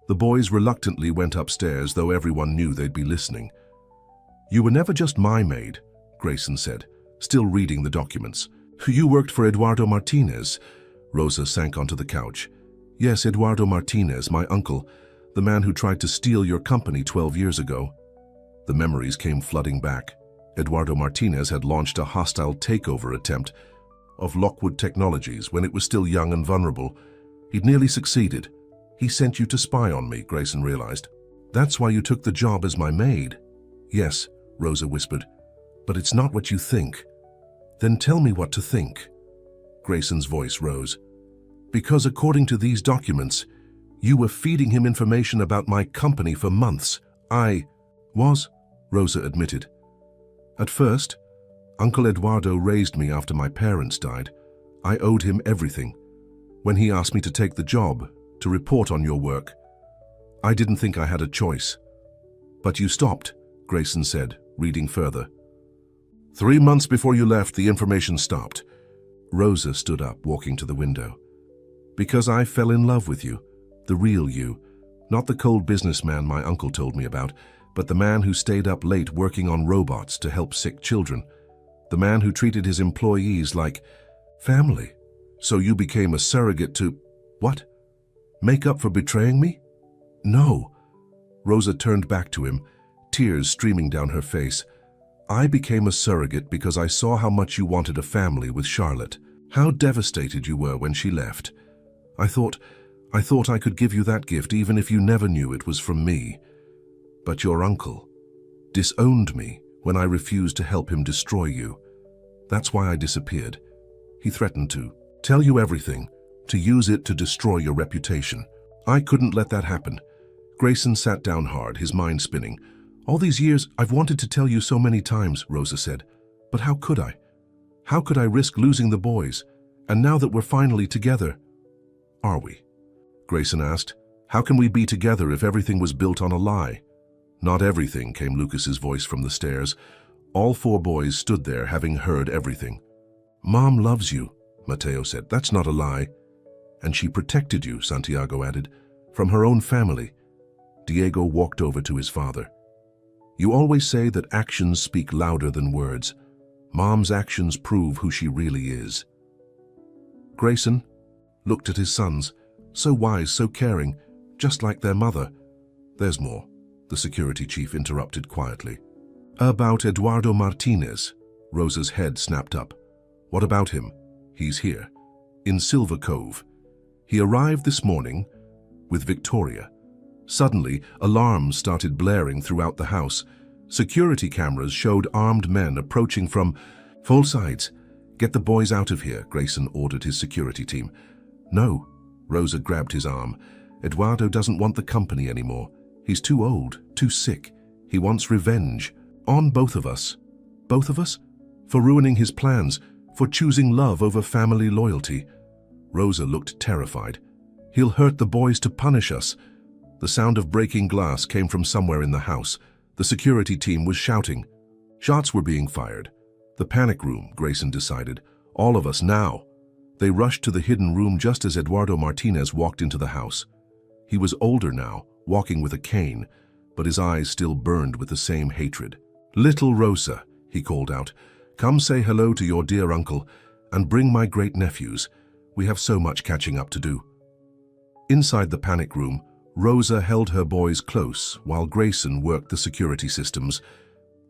The boys reluctantly went upstairs, though everyone knew they'd be listening. "You were never just my maid," Grayson said, still reading the documents. "You worked for Eduardo Martinez." Rosa sank onto the couch. "Yes, Eduardo Martinez, my uncle, the man who tried to steal your company 12 years ago." The memories came flooding back. Eduardo Martinez had launched a hostile takeover attempt of Lockwood Technologies when it was still young and vulnerable. He'd nearly succeeded. "He sent you to spy on me," Grayson realized. "That's why you took the job as my maid." "Yes," Rosa whispered, "but it's not what you think." "Then tell me what to think." Grayson's voice rose. "Because according to these documents, you were feeding him information about my company for months." "I was," Rosa admitted. "At first, Uncle Eduardo raised me after my parents died. I owed him everything. When he asked me to take the job, to report on your work, I didn't think I had a choice." "But you stopped," Grayson said, reading further. 3 months before you left, the information stopped." Rosa stood up, walking to the window. "Because I fell in love with you, the real you, not the cold businessman my uncle told me about, but the man who stayed up late working on robots to help sick children, the man who treated his employees like family. So you became a surrogate to, what? Make up for betraying me?" "No." Rosa turned back to him, tears streaming down her face. "I became a surrogate because I saw how much you wanted a family with Charlotte, how devastated you were when she left. I thought I could give you that gift even if you never knew it was from me. But your uncle disowned me when I refused to help him destroy you. That's why I disappeared. He threatened to tell you everything, to use it to destroy your reputation. I couldn't let that happen." Grayson sat down hard, his mind spinning. "All these years, I've wanted to tell you so many times," Rosa said. "But how could I? How could I risk losing the boys? And now that we're finally together—" "Are we?" Grayson asked. "How can we be together if everything was built on a lie?" "Not everything," came Lucas's voice from the stairs. All 4 boys stood there, having heard everything. "Mom loves you," Mateo said. "That's not a lie." "And she protected you," Santiago added, "from her own family." Diego walked over to his father. "You always say that actions speak louder than words. Mom's actions prove who she really is." Grayson looked at his sons, so wise, so caring, just like their mother. "There's more," the security chief interrupted quietly. "About Eduardo Martinez." Rosa's head snapped up. "What about him?" "He's here, in Silver Cove. He arrived this morning with Victoria. Suddenly, alarms started blaring throughout the house. Security cameras showed armed men approaching from all sides. "Get the boys out of here," Grayson ordered his security team. "No." Rosa grabbed his arm. "Eduardo doesn't want the company anymore. He's too old, too sick. He wants revenge." On both of us. Both of us? For ruining his plans, for choosing love over family loyalty. Rosa looked terrified. He'll hurt the boys to punish us. The sound of breaking glass came from somewhere in the house. The security team was shouting. Shots were being fired. The panic room, Grayson decided. All of us now. They rushed to the hidden room just as Eduardo Martinez walked into the house. He was older now, walking with a cane, but his eyes still burned with the same hatred. "Little Rosa," he called out, "come say hello to your dear uncle and bring my great-nephews. We have so much catching up to do." Inside the panic room, Rosa held her boys close while Grayson worked the security systems,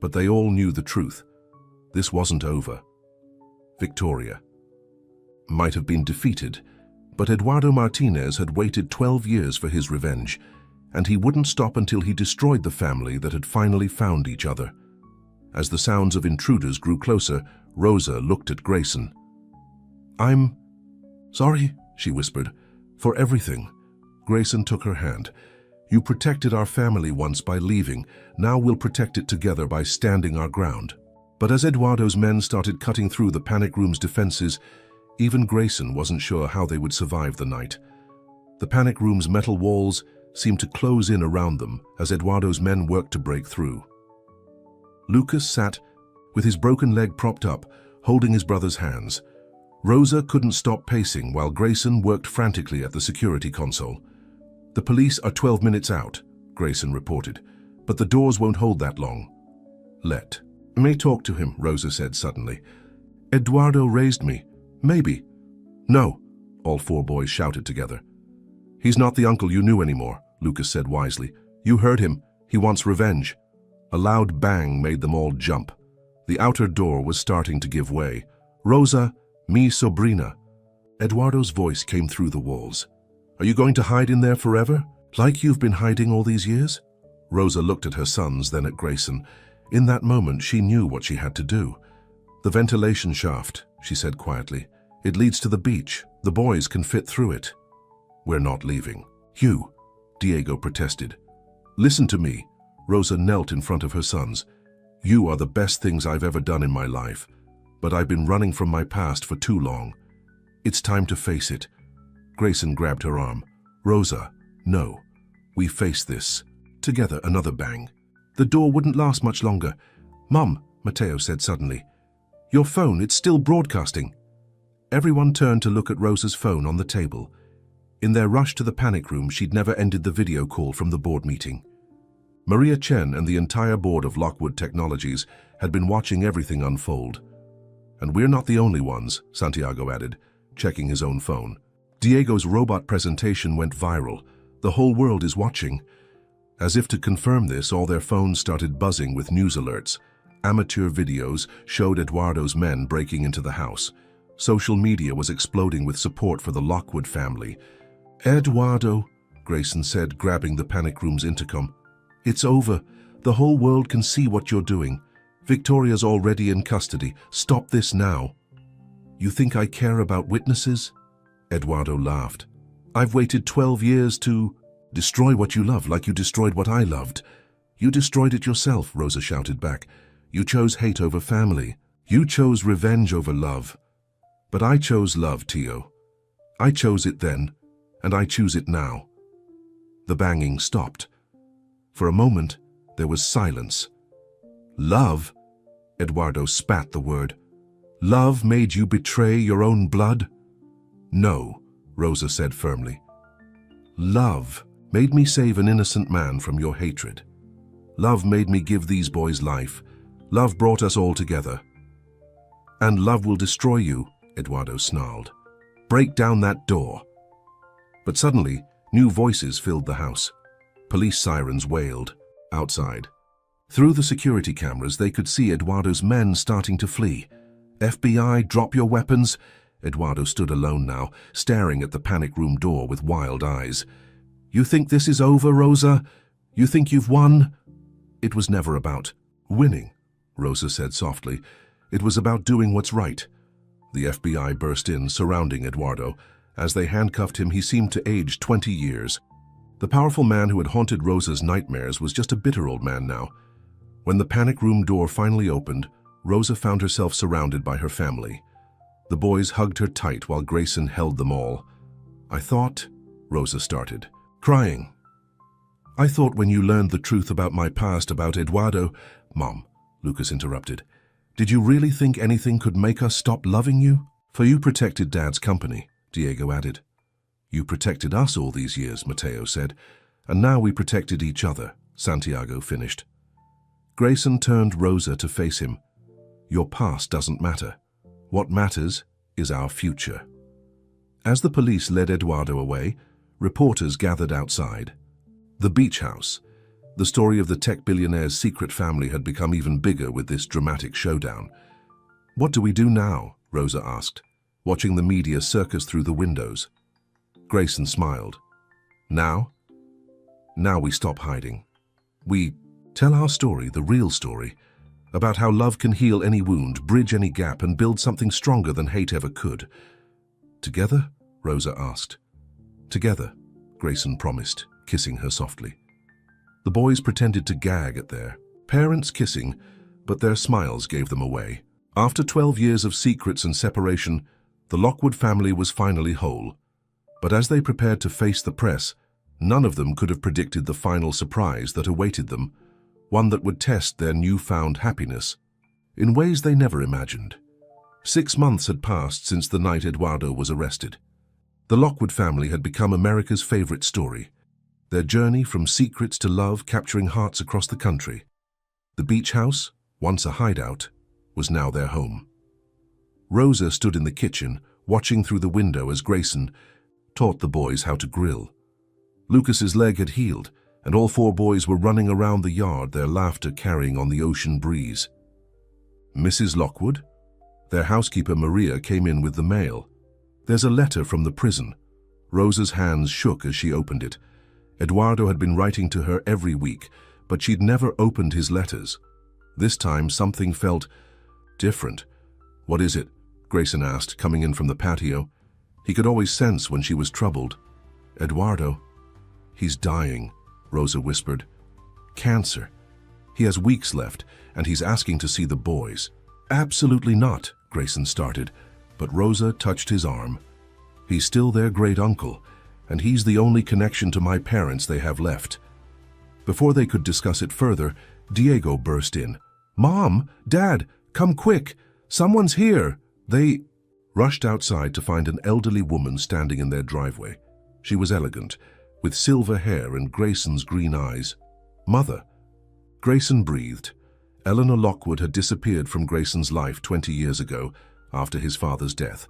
but they all knew the truth. This wasn't over. Victoria might have been defeated, but Eduardo Martinez had waited 12 years for his revenge, and he wouldn't stop until he destroyed the family that had finally found each other. As the sounds of intruders grew closer, Rosa looked at Grayson. "I'm sorry," she whispered, "for everything." Grayson took her hand. "You protected our family once by leaving. Now we'll protect it together by standing our ground." But as Eduardo's men started cutting through the panic room's defenses, even Grayson wasn't sure how they would survive the night. The panic room's metal walls seemed to close in around them as Eduardo's men worked to break through. Lucas sat with his broken leg propped up, holding his brother's hands. Rosa couldn't stop pacing while Grayson worked frantically at the security console. "The police are 12 minutes out," Grayson reported, "but the doors won't hold that long." "Let me talk to him," Rosa said suddenly. "Eduardo raised me. Maybe." "No," all four boys shouted together. "He's not the uncle you knew anymore," Lucas said wisely. "You heard him. He wants revenge." A loud bang made them all jump. The outer door was starting to give way. "Rosa, mi sobrina." Eduardo's voice came through the walls. "Are you going to hide in there forever? Like you've been hiding all these years?" Rosa looked at her sons, then at Grayson. In that moment, she knew what she had to do. "The ventilation shaft," she said quietly. "It leads to the beach. The boys can fit through it." "We're not leaving." "You," Diego protested. "Listen to me." Rosa knelt in front of her sons. "You are the best things I've ever done in my life, but I've been running from my past for too long. It's time to face it." Grayson grabbed her arm. "Rosa, no. We face this. Together." Another bang. The door wouldn't last much longer. "Mum," Mateo said suddenly. "Your phone, it's still broadcasting." Everyone turned to look at Rosa's phone on the table. In their rush to the panic room, she'd never ended the video call from the board meeting. Maria Chen and the entire board of Lockwood Technologies had been watching everything unfold. "And we're not the only ones," Santiago added, checking his own phone. Diego's robot presentation went viral. "The whole world is watching." As if to confirm this, all their phones started buzzing with news alerts. Amateur videos showed Eduardo's men breaking into the house. Social media was exploding with support for the Lockwood family. "Eduardo," Grayson said, grabbing the panic room's intercom. "It's over. The whole world can see what you're doing. Victoria's already in custody. Stop this now." "You think I care about witnesses?" Eduardo laughed. "I've waited 12 years to destroy what you love like you destroyed what I loved." "You destroyed it yourself," Rosa shouted back. "You chose hate over family. You chose revenge over love. But I chose love, Tio. I chose it then, and I choose it now." The banging stopped. For a moment, there was silence. "Love?" Eduardo spat the word. "Love made you betray your own blood?" "No," Rosa said firmly. "Love made me save an innocent man from your hatred. Love made me give these boys life. Love brought us all together. And love will destroy you," Eduardo snarled. "Break down that door." But suddenly, new voices filled the house. Police sirens wailed outside. Through the security cameras, they could see Eduardo's men starting to flee. "FBI, drop your weapons." Eduardo stood alone now, staring at the panic room door with wild eyes. "You think this is over, Rosa? You think you've won?" "It was never about winning," Rosa said softly. "It was about doing what's right." The FBI burst in, surrounding Eduardo. As they handcuffed him, he seemed to age 20 years. The powerful man who had haunted Rosa's nightmares was just a bitter old man now. When the panic room door finally opened, Rosa found herself surrounded by her family. The boys hugged her tight while Grayson held them all. "I thought," Rosa started, crying. "I thought when you learned the truth about my past, about Eduardo—" "Mom," Lucas interrupted, "did you really think anything could make us stop loving you?" "For you protected Dad's company," Diego added. "You protected us all these years," Mateo said. "And now we protected each other," Santiago finished. Grayson turned Rosa to face him. "Your past doesn't matter. What matters is our future." As the police led Eduardo away, reporters gathered outside. The beach house. The story of the tech billionaire's secret family had become even bigger with this dramatic showdown. "What do we do now?" Rosa asked, watching the media circus through the windows. Grayson smiled. "Now? Now we stop hiding. We tell our story, the real story, about how love can heal any wound, bridge any gap, and build something stronger than hate ever could." "Together?" Rosa asked. "Together," Grayson promised, kissing her softly. The boys pretended to gag at their parents kissing, but their smiles gave them away. After 12 years of secrets and separation, the Lockwood family was finally whole. But as they prepared to face the press, none of them could have predicted the final surprise that awaited them, one that would test their newfound happiness in ways they never imagined. 6 months had passed since the night Eduardo was arrested. The Lockwood family had become America's favorite story, their journey from secrets to love capturing hearts across the country. The beach house, once a hideout, was now their home. Rosa stood in the kitchen, watching through the window as Grayson taught the boys how to grill. Lucas's leg had healed, and all 4 boys were running around the yard, their laughter carrying on the ocean breeze. "Mrs. Lockwood?" Their housekeeper Maria came in with the mail. "There's a letter from the prison." Rosa's hands shook as she opened it. Eduardo had been writing to her every week, but she'd never opened his letters. This time something felt different. "What is it?" Grayson asked, coming in from the patio. He could always sense when she was troubled. "Eduardo, he's dying," Rosa whispered. "Cancer. He has weeks left, and he's asking to see the boys." "Absolutely not," Grayson started, but Rosa touched his arm. "He's still their great uncle, and he's the only connection to my parents they have left." Before they could discuss it further, Diego burst in. "Mom! Dad! Come quick! Someone's here!" They rushed outside to find an elderly woman standing in their driveway. She was elegant, with silver hair and Grayson's green eyes. "Mother." Grayson breathed. Eleanor Lockwood had disappeared from Grayson's life 20 years ago, after his father's death.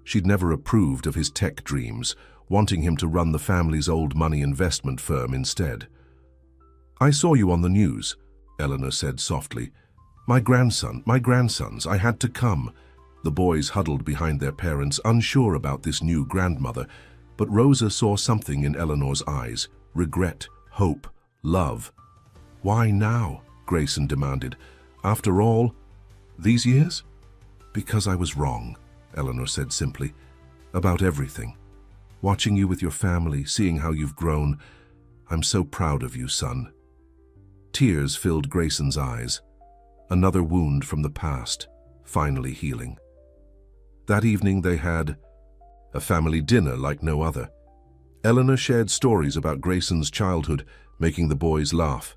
She'd never approved of his tech dreams, wanting him to run the family's old money investment firm instead. "I saw you on the news," Eleanor said softly. My grandsons, I had to come." The boys huddled behind their parents, unsure about this new grandmother, but Rosa saw something in Eleanor's eyes: regret, hope, love. "Why now?" Grayson demanded. "After all these years?" "Because I was wrong," Eleanor said simply, "about everything. Watching you with your family, seeing how you've grown, I'm so proud of you, son." Tears filled Grayson's eyes. Another wound from the past, finally healing. That evening they had a family dinner like no other. Eleanor shared stories about Grayson's childhood, making the boys laugh.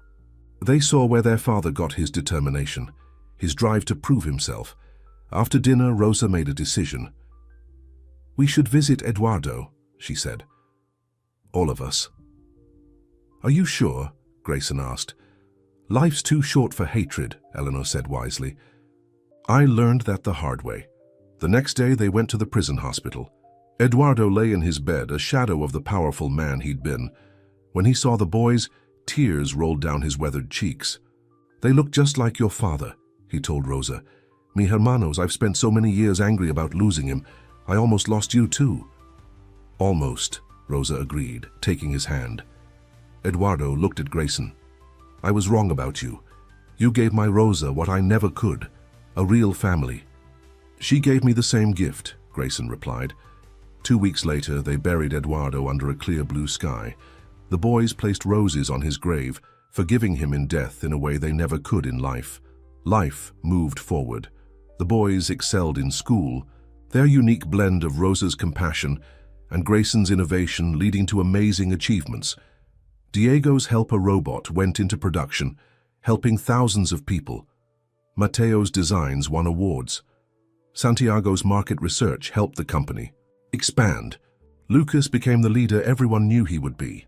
They saw where their father got his determination, his drive to prove himself. After dinner, Rosa made a decision. "We should visit Eduardo," she said. "All of us." "Are you sure?" Grayson asked. "Life's too short for hatred," Eleanor said wisely. "I learned that the hard way." The next day they went to the prison hospital. Eduardo lay in his bed, a shadow of the powerful man he'd been. When he saw the boys, tears rolled down his weathered cheeks. "They look just like your father," he told Rosa. "Mi hermanos, I've spent so many years angry about losing him. I almost lost you too." "Almost," Rosa agreed, taking his hand. Eduardo looked at Grayson. "I was wrong about you. You gave my Rosa what I never could, a real family." "She gave me the same gift," Grayson replied. 2 weeks later, they buried Eduardo under a clear blue sky. The boys placed roses on his grave, forgiving him in death in a way they never could in life. Life moved forward. The boys excelled in school, their unique blend of Rosa's compassion and Grayson's innovation leading to amazing achievements. Diego's helper robot went into production, helping thousands of people. Mateo's designs won awards. Santiago's market research helped the company expand. Lucas became the leader everyone knew he would be.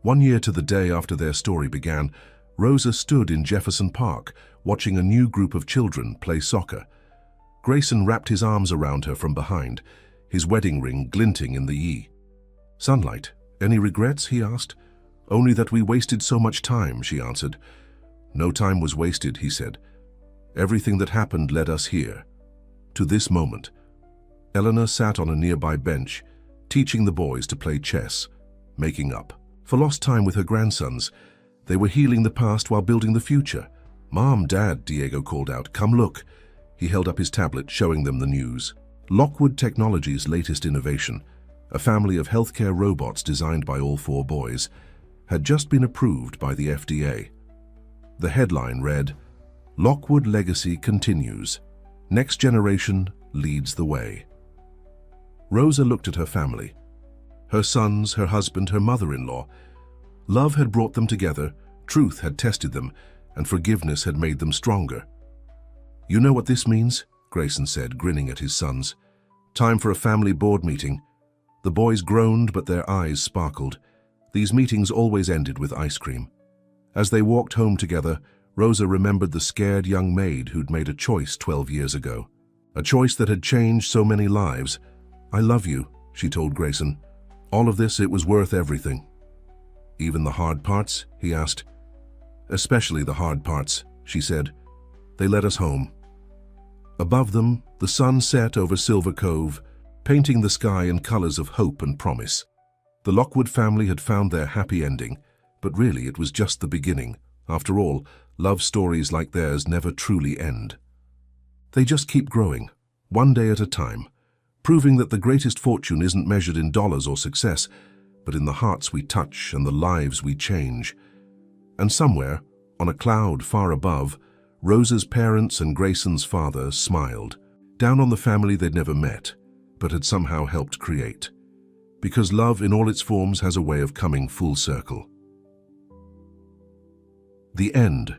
1 year to the day after their story began, Rosa stood in Jefferson Park, watching a new group of children play soccer. Grayson wrapped his arms around her from behind, his wedding ring glinting in the sunlight. "Any regrets?" he asked. "Only that we wasted so much time," she answered. "No time was wasted," he said. "Everything that happened led us here, to this moment." Eleanor sat on a nearby bench, teaching the boys to play chess, making up for lost time with her grandsons. They were healing the past while building the future. "Mom, Dad," Diego called out, "come look." He held up his tablet, showing them the news. Lockwood Technology's latest innovation, a family of healthcare robots designed by all 4 boys, had just been approved by the FDA. The headline read, "Lockwood Legacy Continues. Next Generation Leads the Way." Rosa looked at her family. Her sons, her husband, her mother-in-law. Love had brought them together, truth had tested them, and forgiveness had made them stronger. "You know what this means?" Grayson said, grinning at his sons. "Time for a family board meeting." The boys groaned, but their eyes sparkled. These meetings always ended with ice cream. As they walked home together, Rosa remembered the scared young maid who'd made a choice 12 years ago. A choice that had changed so many lives. "I love you," she told Grayson. "All of this, it was worth everything." "Even the hard parts?" he asked. "Especially the hard parts," she said. "They led us home." Above them, the sun set over Silver Cove, painting the sky in colors of hope and promise. The Lockwood family had found their happy ending, but really it was just the beginning. After all, love stories like theirs never truly end. They just keep growing, one day at a time, proving that the greatest fortune isn't measured in dollars or success, but in the hearts we touch and the lives we change. And somewhere, on a cloud far above, Rosa's parents and Grayson's father smiled, down on the family they'd never met, but had somehow helped create. Because love in all its forms has a way of coming full circle. The end.